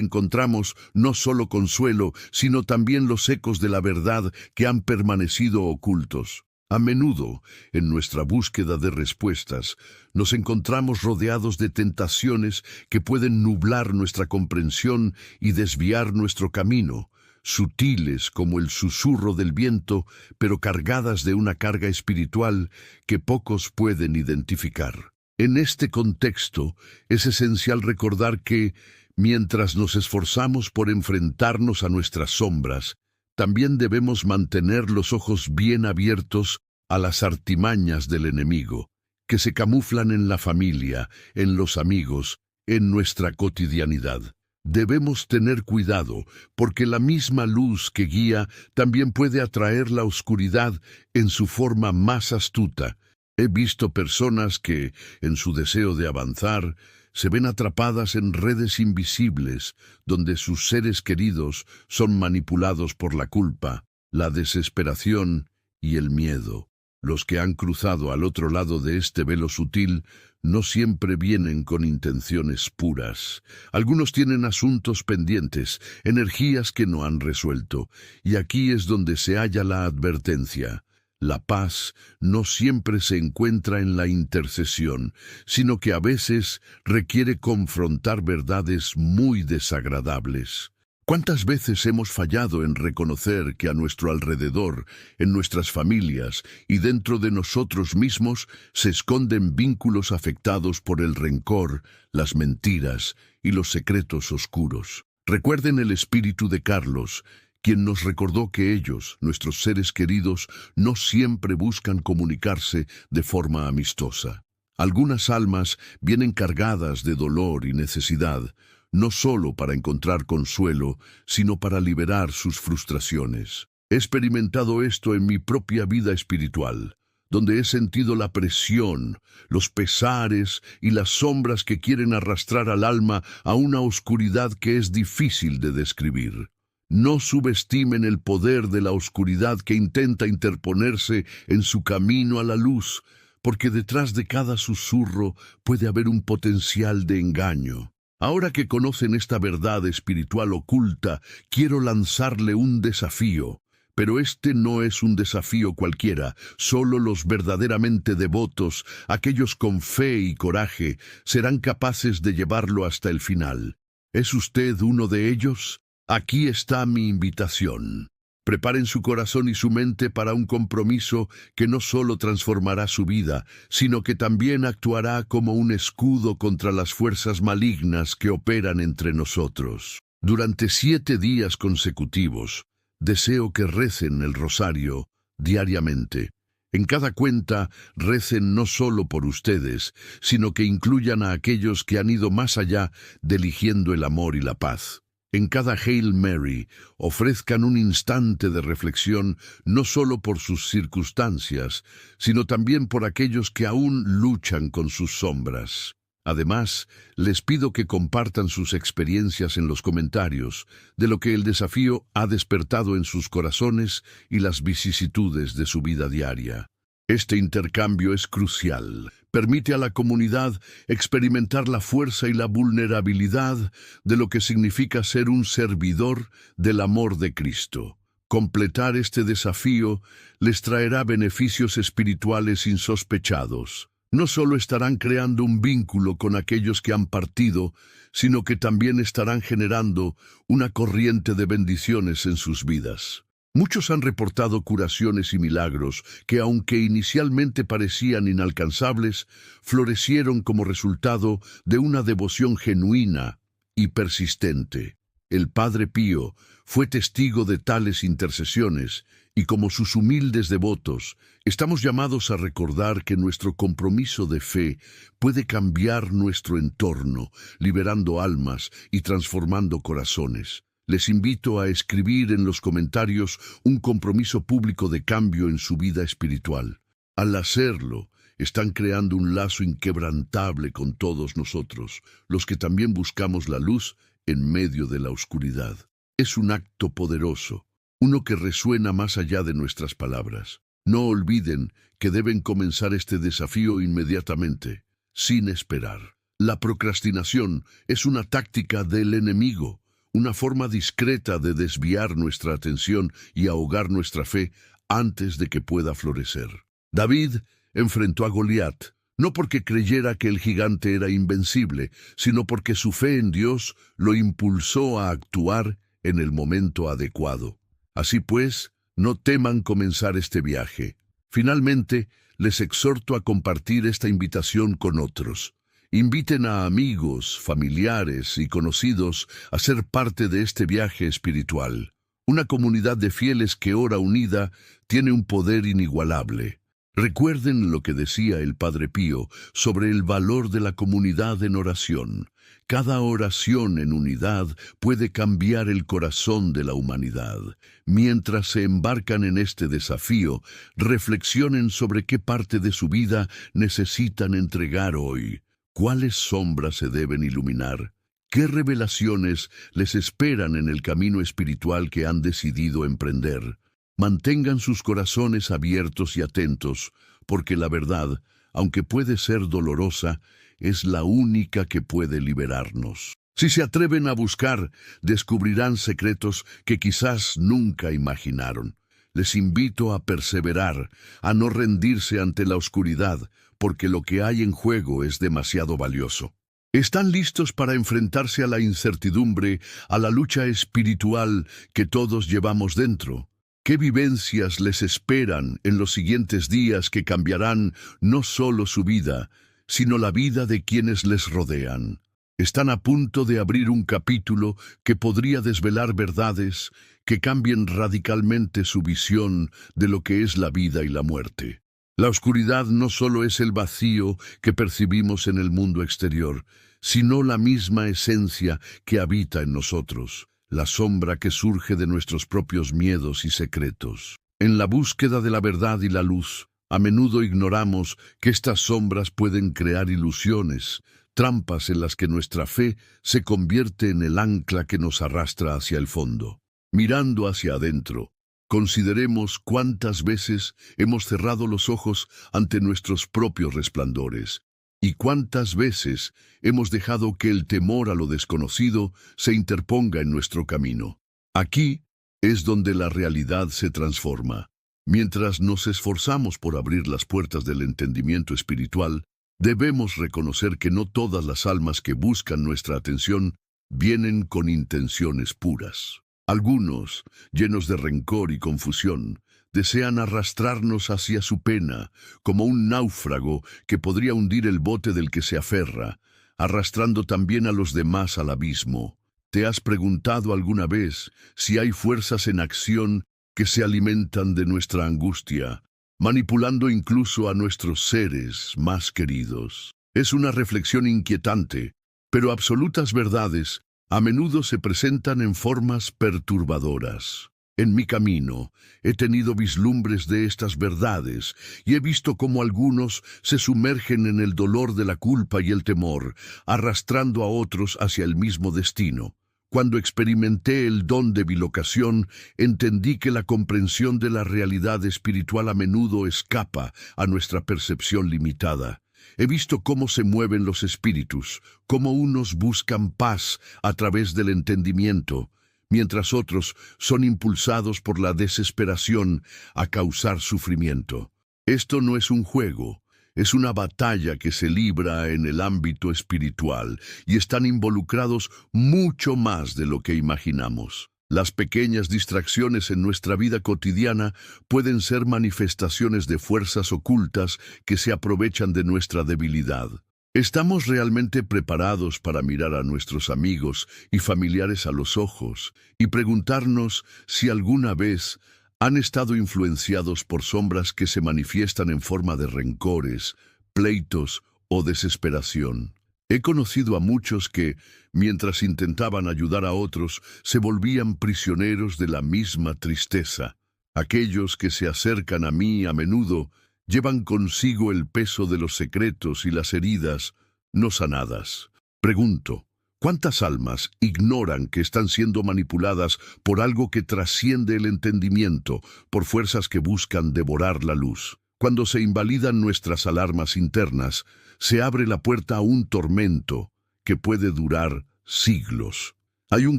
[SPEAKER 1] encontramos no solo consuelo, sino también los ecos de la verdad que han permanecido ocultos. A menudo, en nuestra búsqueda de respuestas, nos encontramos rodeados de tentaciones que pueden nublar nuestra comprensión y desviar nuestro camino, sutiles como el susurro del viento, pero cargadas de una carga espiritual que pocos pueden identificar. En este contexto, es esencial recordar que, mientras nos esforzamos por enfrentarnos a nuestras sombras, también debemos mantener los ojos bien abiertos a las artimañas del enemigo, que se camuflan en la familia, en los amigos, en nuestra cotidianidad. Debemos tener cuidado, porque la misma luz que guía también puede atraer la oscuridad en su forma más astuta. He visto personas que, en su deseo de avanzar, se ven atrapadas en redes invisibles, donde sus seres queridos son manipulados por la culpa, la desesperación y el miedo. Los que han cruzado al otro lado de este velo sutil no siempre vienen con intenciones puras. Algunos tienen asuntos pendientes, energías que no han resuelto, y aquí es donde se halla la advertencia. La paz no siempre se encuentra en la intercesión, sino que a veces requiere confrontar verdades muy desagradables. ¿Cuántas veces hemos fallado en reconocer que a nuestro alrededor, en nuestras familias y dentro de nosotros mismos se esconden vínculos afectados por el rencor, las mentiras y los secretos oscuros? Recuerden el espíritu de Carlos, quien nos recordó que ellos, nuestros seres queridos, no siempre buscan comunicarse de forma amistosa. Algunas almas vienen cargadas de dolor y necesidad, no solo para encontrar consuelo, sino para liberar sus frustraciones. He experimentado esto en mi propia vida espiritual, donde he sentido la presión, los pesares y las sombras que quieren arrastrar al alma a una oscuridad que es difícil de describir. No subestimen el poder de la oscuridad que intenta interponerse en su camino a la luz, porque detrás de cada susurro puede haber un potencial de engaño. Ahora que conocen esta verdad espiritual oculta, quiero lanzarle un desafío. Pero este no es un desafío cualquiera. Solo los verdaderamente devotos, aquellos con fe y coraje, serán capaces de llevarlo hasta el final. ¿Es usted uno de ellos? Aquí está mi invitación. Preparen su corazón y su mente para un compromiso que no solo transformará su vida, sino que también actuará como un escudo contra las fuerzas malignas que operan entre nosotros. Durante 7 días consecutivos, deseo que recen el rosario diariamente. En cada cuenta, recen no solo por ustedes, sino que incluyan a aquellos que han ido más allá de eligiendo el amor y la paz. En cada Hail Mary, ofrezcan un instante de reflexión no solo por sus circunstancias, sino también por aquellos que aún luchan con sus sombras. Además, les pido que compartan sus experiencias en los comentarios de lo que el desafío ha despertado en sus corazones y las vicisitudes de su vida diaria. Este intercambio es crucial. Permite a la comunidad experimentar la fuerza y la vulnerabilidad de lo que significa ser un servidor del amor de Cristo. Completar este desafío les traerá beneficios espirituales insospechados. No solo estarán creando un vínculo con aquellos que han partido, sino que también estarán generando una corriente de bendiciones en sus vidas. Muchos han reportado curaciones y milagros que, aunque inicialmente parecían inalcanzables, florecieron como resultado de una devoción genuina y persistente. El Padre Pío fue testigo de tales intercesiones y, como sus humildes devotos, estamos llamados a recordar que nuestro compromiso de fe puede cambiar nuestro entorno, liberando almas y transformando corazones. Les invito a escribir en los comentarios un compromiso público de cambio en su vida espiritual. Al hacerlo, están creando un lazo inquebrantable con todos nosotros, los que también buscamos la luz en medio de la oscuridad. Es un acto poderoso, uno que resuena más allá de nuestras palabras. No olviden que deben comenzar este desafío inmediatamente, sin esperar. La procrastinación es una táctica del enemigo, una forma discreta de desviar nuestra atención y ahogar nuestra fe antes de que pueda florecer. David enfrentó a Goliat, no porque creyera que el gigante era invencible, sino porque su fe en Dios lo impulsó a actuar en el momento adecuado. Así pues, no teman comenzar este viaje. Finalmente, les exhorto a compartir esta invitación con otros. Inviten a amigos, familiares y conocidos a ser parte de este viaje espiritual. Una comunidad de fieles que ora unida tiene un poder inigualable. Recuerden lo que decía el Padre Pío sobre el valor de la comunidad en oración. Cada oración en unidad puede cambiar el corazón de la humanidad. Mientras se embarcan en este desafío, reflexionen sobre qué parte de su vida necesitan entregar hoy. ¿Cuáles sombras se deben iluminar? ¿Qué revelaciones les esperan en el camino espiritual que han decidido emprender? Mantengan sus corazones abiertos y atentos, porque la verdad, aunque puede ser dolorosa, es la única que puede liberarnos. Si se atreven a buscar, descubrirán secretos que quizás nunca imaginaron. Les invito a perseverar, a no rendirse ante la oscuridad, porque lo que hay en juego es demasiado valioso. ¿Están listos para enfrentarse a la incertidumbre, a la lucha espiritual que todos llevamos dentro? ¿Qué vivencias les esperan en los siguientes días que cambiarán no solo su vida, sino la vida de quienes les rodean? Están a punto de abrir un capítulo que podría desvelar verdades que cambien radicalmente su visión de lo que es la vida y la muerte. La oscuridad no solo es el vacío que percibimos en el mundo exterior, sino la misma esencia que habita en nosotros, la sombra que surge de nuestros propios miedos y secretos. En la búsqueda de la verdad y la luz, a menudo ignoramos que estas sombras pueden crear ilusiones, trampas en las que nuestra fe se convierte en el ancla que nos arrastra hacia el fondo. Mirando hacia adentro, consideremos cuántas veces hemos cerrado los ojos ante nuestros propios resplandores y cuántas veces hemos dejado que el temor a lo desconocido se interponga en nuestro camino. Aquí es donde la realidad se transforma. Mientras nos esforzamos por abrir las puertas del entendimiento espiritual, debemos reconocer que no todas las almas que buscan nuestra atención vienen con intenciones puras. Algunos, llenos de rencor y confusión, desean arrastrarnos hacia su pena, como un náufrago que podría hundir el bote del que se aferra, arrastrando también a los demás al abismo. ¿Te has preguntado alguna vez si hay fuerzas en acción que se alimentan de nuestra angustia, manipulando incluso a nuestros seres más queridos? Es una reflexión inquietante, pero absolutas verdades a menudo se presentan en formas perturbadoras. En mi camino he tenido vislumbres de estas verdades y he visto cómo algunos se sumergen en el dolor de la culpa y el temor, arrastrando a otros hacia el mismo destino. Cuando experimenté el don de bilocación, entendí que la comprensión de la realidad espiritual a menudo escapa a nuestra percepción limitada. He visto cómo se mueven los espíritus, cómo unos buscan paz a través del entendimiento, mientras otros son impulsados por la desesperación a causar sufrimiento. Esto no es un juego, es una batalla que se libra en el ámbito espiritual y están involucrados mucho más de lo que imaginamos. Las pequeñas distracciones en nuestra vida cotidiana pueden ser manifestaciones de fuerzas ocultas que se aprovechan de nuestra debilidad. ¿Estamos realmente preparados para mirar a nuestros amigos y familiares a los ojos y preguntarnos si alguna vez han estado influenciados por sombras que se manifiestan en forma de rencores, pleitos o desesperación? He conocido a muchos que, mientras intentaban ayudar a otros, se volvían prisioneros de la misma tristeza. Aquellos que se acercan a mí a menudo llevan consigo el peso de los secretos y las heridas no sanadas. Pregunto, ¿cuántas almas ignoran que están siendo manipuladas por algo que trasciende el entendimiento, por fuerzas que buscan devorar la luz? Cuando se invalidan nuestras alarmas internas, se abre la puerta a un tormento que puede durar siglos. Hay un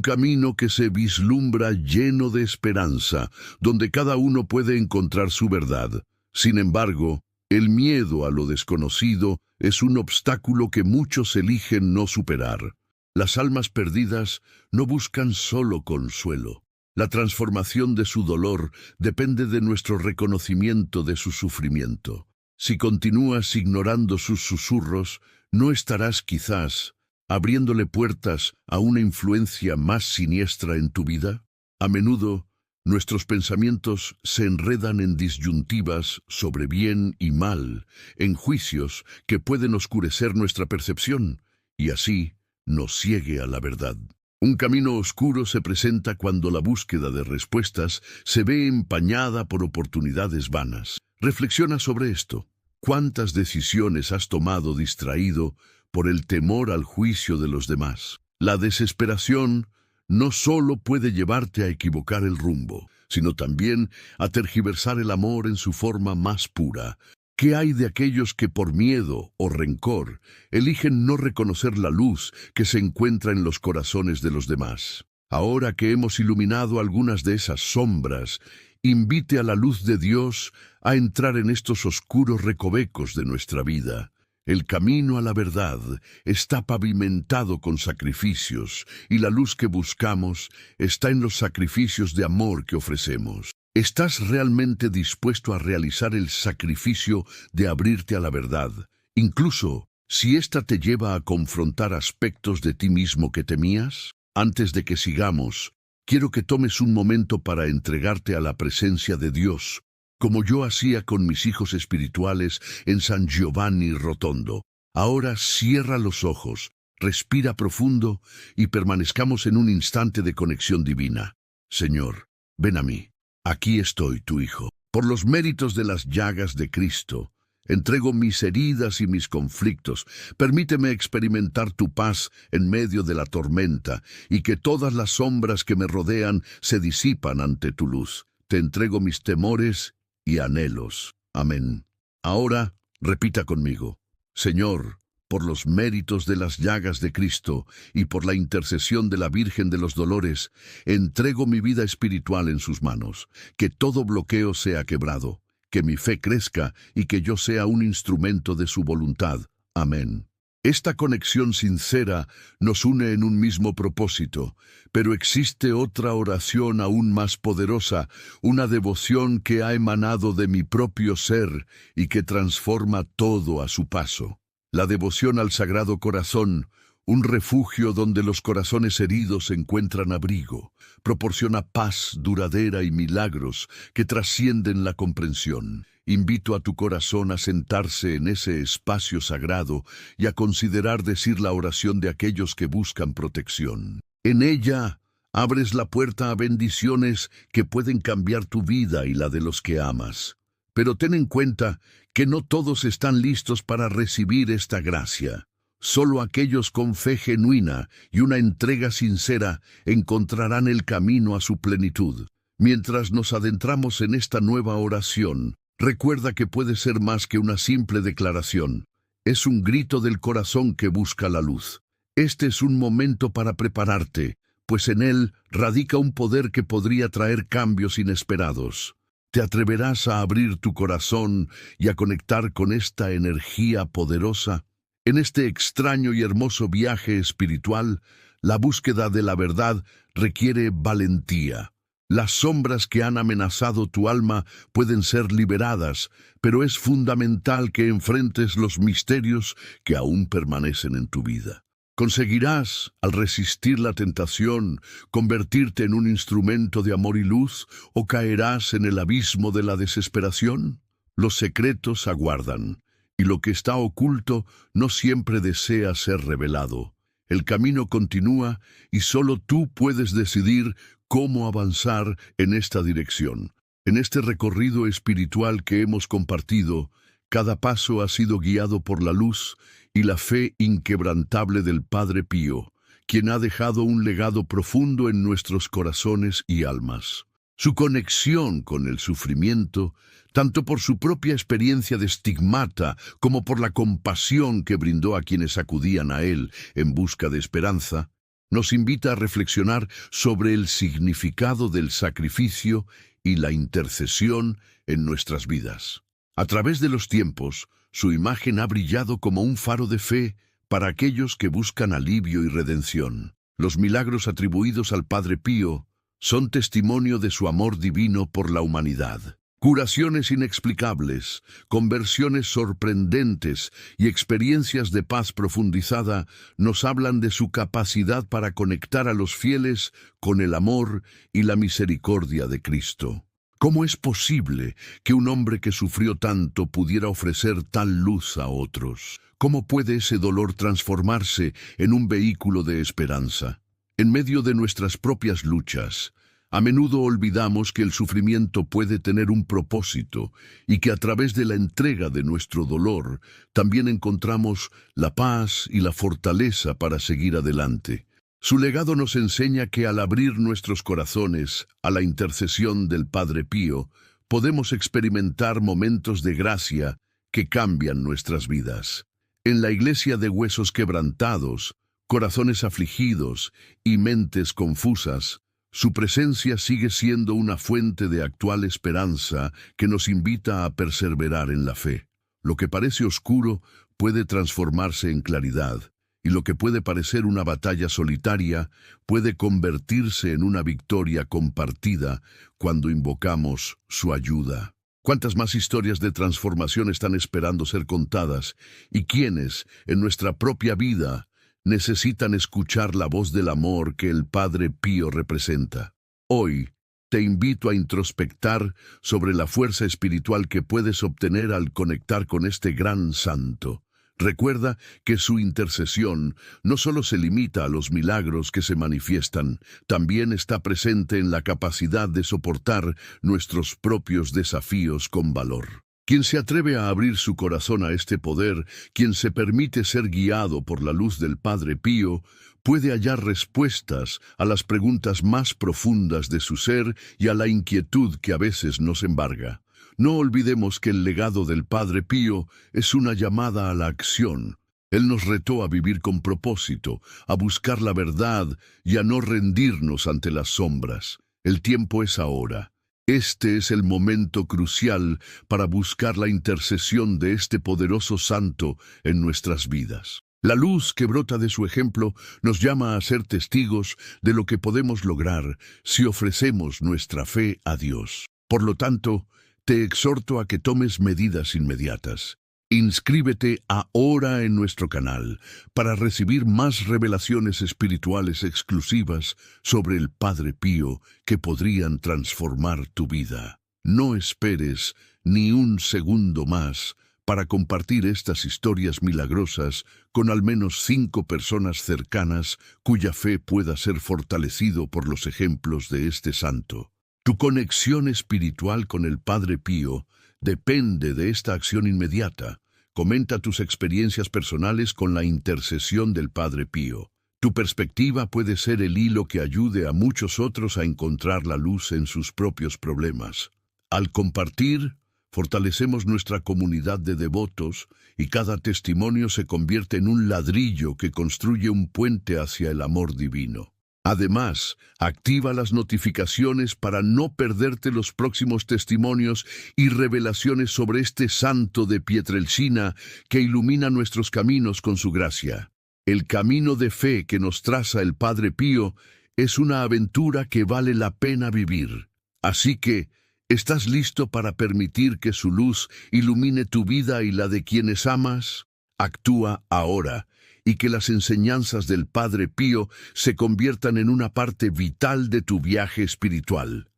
[SPEAKER 1] camino que se vislumbra lleno de esperanza, donde cada uno puede encontrar su verdad. Sin embargo, el miedo a lo desconocido es un obstáculo que muchos eligen no superar. Las almas perdidas no buscan solo consuelo. La transformación de su dolor depende de nuestro reconocimiento de su sufrimiento. Si continúas ignorando sus susurros, no estarás quizás abriéndole puertas a una influencia más siniestra en tu vida. A menudo, nuestros pensamientos se enredan en disyuntivas sobre bien y mal, en juicios que pueden oscurecer nuestra percepción, y así nos ciegue a la verdad. Un camino oscuro se presenta cuando la búsqueda de respuestas se ve empañada por oportunidades vanas. Reflexiona sobre esto. ¿Cuántas decisiones has tomado distraído por el temor al juicio de los demás? La desesperación no solo puede llevarte a equivocar el rumbo, sino también a tergiversar el amor en su forma más pura. ¿Qué hay de aquellos que por miedo o rencor eligen no reconocer la luz que se encuentra en los corazones de los demás? Ahora que hemos iluminado algunas de esas sombras, invite a la luz de Dios a entrar en estos oscuros recovecos de nuestra vida. El camino a la verdad está pavimentado con sacrificios, y la luz que buscamos está en los sacrificios de amor que ofrecemos. ¿Estás realmente dispuesto a realizar el sacrificio de abrirte a la verdad, incluso si ésta te lleva a confrontar aspectos de ti mismo que temías? Antes de que sigamos, quiero que tomes un momento para entregarte a la presencia de Dios, como yo hacía con mis hijos espirituales en San Giovanni Rotondo. Ahora cierra los ojos, respira profundo y permanezcamos en un instante de conexión divina. Señor, ven a mí. Aquí estoy, tu Hijo. Por los méritos de las llagas de Cristo, entrego mis heridas y mis conflictos. Permíteme experimentar tu paz en medio de la tormenta y que todas las sombras que me rodean se disipan ante tu luz. Te entrego mis temores y anhelos. Amén. Ahora, repita conmigo. Señor, por los méritos de las llagas de Cristo y por la intercesión de la Virgen de los Dolores, entrego mi vida espiritual en sus manos. Que todo bloqueo sea quebrado, que mi fe crezca y que yo sea un instrumento de su voluntad. Amén. Esta conexión sincera nos une en un mismo propósito, pero existe otra oración aún más poderosa, una devoción que ha emanado de mi propio ser y que transforma todo a su paso. La devoción al Sagrado Corazón, un refugio donde los corazones heridos encuentran abrigo, proporciona paz duradera y milagros que trascienden la comprensión. Invito a tu corazón a sentarse en ese espacio sagrado y a considerar decir la oración de aquellos que buscan protección. En ella abres la puerta a bendiciones que pueden cambiar tu vida y la de los que amas. Pero ten en cuenta que no todos están listos para recibir esta gracia. Solo aquellos con fe genuina y una entrega sincera encontrarán el camino a su plenitud. Mientras nos adentramos en esta nueva oración, recuerda que puede ser más que una simple declaración. Es un grito del corazón que busca la luz. Este es un momento para prepararte, pues en él radica un poder que podría traer cambios inesperados. ¿Te atreverás a abrir tu corazón y a conectar con esta energía poderosa? En este extraño y hermoso viaje espiritual, la búsqueda de la verdad requiere valentía. Las sombras que han amenazado tu alma pueden ser liberadas, pero es fundamental que enfrentes los misterios que aún permanecen en tu vida. ¿Conseguirás, al resistir la tentación, convertirte en un instrumento de amor y luz, o caerás en el abismo de la desesperación? Los secretos aguardan, y lo que está oculto no siempre desea ser revelado. El camino continúa y solo tú puedes decidir cómo avanzar en esta dirección. En este recorrido espiritual que hemos compartido, cada paso ha sido guiado por la luz y la fe inquebrantable del Padre Pío, quien ha dejado un legado profundo en nuestros corazones y almas. Su conexión con el sufrimiento, tanto por su propia experiencia de estigmata como por la compasión que brindó a quienes acudían a él en busca de esperanza, nos invita a reflexionar sobre el significado del sacrificio y la intercesión en nuestras vidas. A través de los tiempos, su imagen ha brillado como un faro de fe para aquellos que buscan alivio y redención. Los milagros atribuidos al Padre Pío son testimonio de su amor divino por la humanidad. Curaciones inexplicables, conversiones sorprendentes y experiencias de paz profundizada nos hablan de su capacidad para conectar a los fieles con el amor y la misericordia de Cristo. ¿Cómo es posible que un hombre que sufrió tanto pudiera ofrecer tal luz a otros? ¿Cómo puede ese dolor transformarse en un vehículo de esperanza? En medio de nuestras propias luchas, a menudo olvidamos que el sufrimiento puede tener un propósito y que a través de la entrega de nuestro dolor también encontramos la paz y la fortaleza para seguir adelante. Su legado nos enseña que al abrir nuestros corazones a la intercesión del Padre Pío, podemos experimentar momentos de gracia que cambian nuestras vidas. En la iglesia de huesos quebrantados, corazones afligidos y mentes confusas, su presencia sigue siendo una fuente de actual esperanza que nos invita a perseverar en la fe. Lo que parece oscuro puede transformarse en claridad, y lo que puede parecer una batalla solitaria puede convertirse en una victoria compartida cuando invocamos su ayuda. ¿Cuántas más historias de transformación están esperando ser contadas? ¿Y quiénes, en nuestra propia vida, necesitan escuchar la voz del amor que el Padre Pío representa? Hoy, te invito a introspectar sobre la fuerza espiritual que puedes obtener al conectar con este gran santo. Recuerda que su intercesión no solo se limita a los milagros que se manifiestan, también está presente en la capacidad de soportar nuestros propios desafíos con valor. Quien se atreve a abrir su corazón a este poder, quien se permite ser guiado por la luz del Padre Pío, puede hallar respuestas a las preguntas más profundas de su ser y a la inquietud que a veces nos embarga. No olvidemos que el legado del Padre Pío es una llamada a la acción. Él nos retó a vivir con propósito, a buscar la verdad y a no rendirnos ante las sombras. El tiempo es ahora. Este es el momento crucial para buscar la intercesión de este poderoso santo en nuestras vidas. La luz que brota de su ejemplo nos llama a ser testigos de lo que podemos lograr si ofrecemos nuestra fe a Dios. Por lo tanto, te exhorto a que tomes medidas inmediatas. Inscríbete ahora en nuestro canal para recibir más revelaciones espirituales exclusivas sobre el Padre Pío que podrían transformar tu vida. No esperes ni un segundo más para compartir estas historias milagrosas con al menos 5 personas cercanas cuya fe pueda ser fortalecido por los ejemplos de este santo. Tu conexión espiritual con el Padre Pío depende de esta acción inmediata. Comenta tus experiencias personales con la intercesión del Padre Pío. Tu perspectiva puede ser el hilo que ayude a muchos otros a encontrar la luz en sus propios problemas. Al compartir, fortalecemos nuestra comunidad de devotos y cada testimonio se convierte en un ladrillo que construye un puente hacia el amor divino. Además, activa las notificaciones para no perderte los próximos testimonios y revelaciones sobre este santo de Pietrelcina que ilumina nuestros caminos con su gracia. El camino de fe que nos traza el Padre Pío es una aventura que vale la pena vivir. Así que, ¿estás listo para permitir que su luz ilumine tu vida y la de quienes amas? Actúa ahora, y que las enseñanzas del Padre Pío se conviertan en una parte vital de tu viaje espiritual.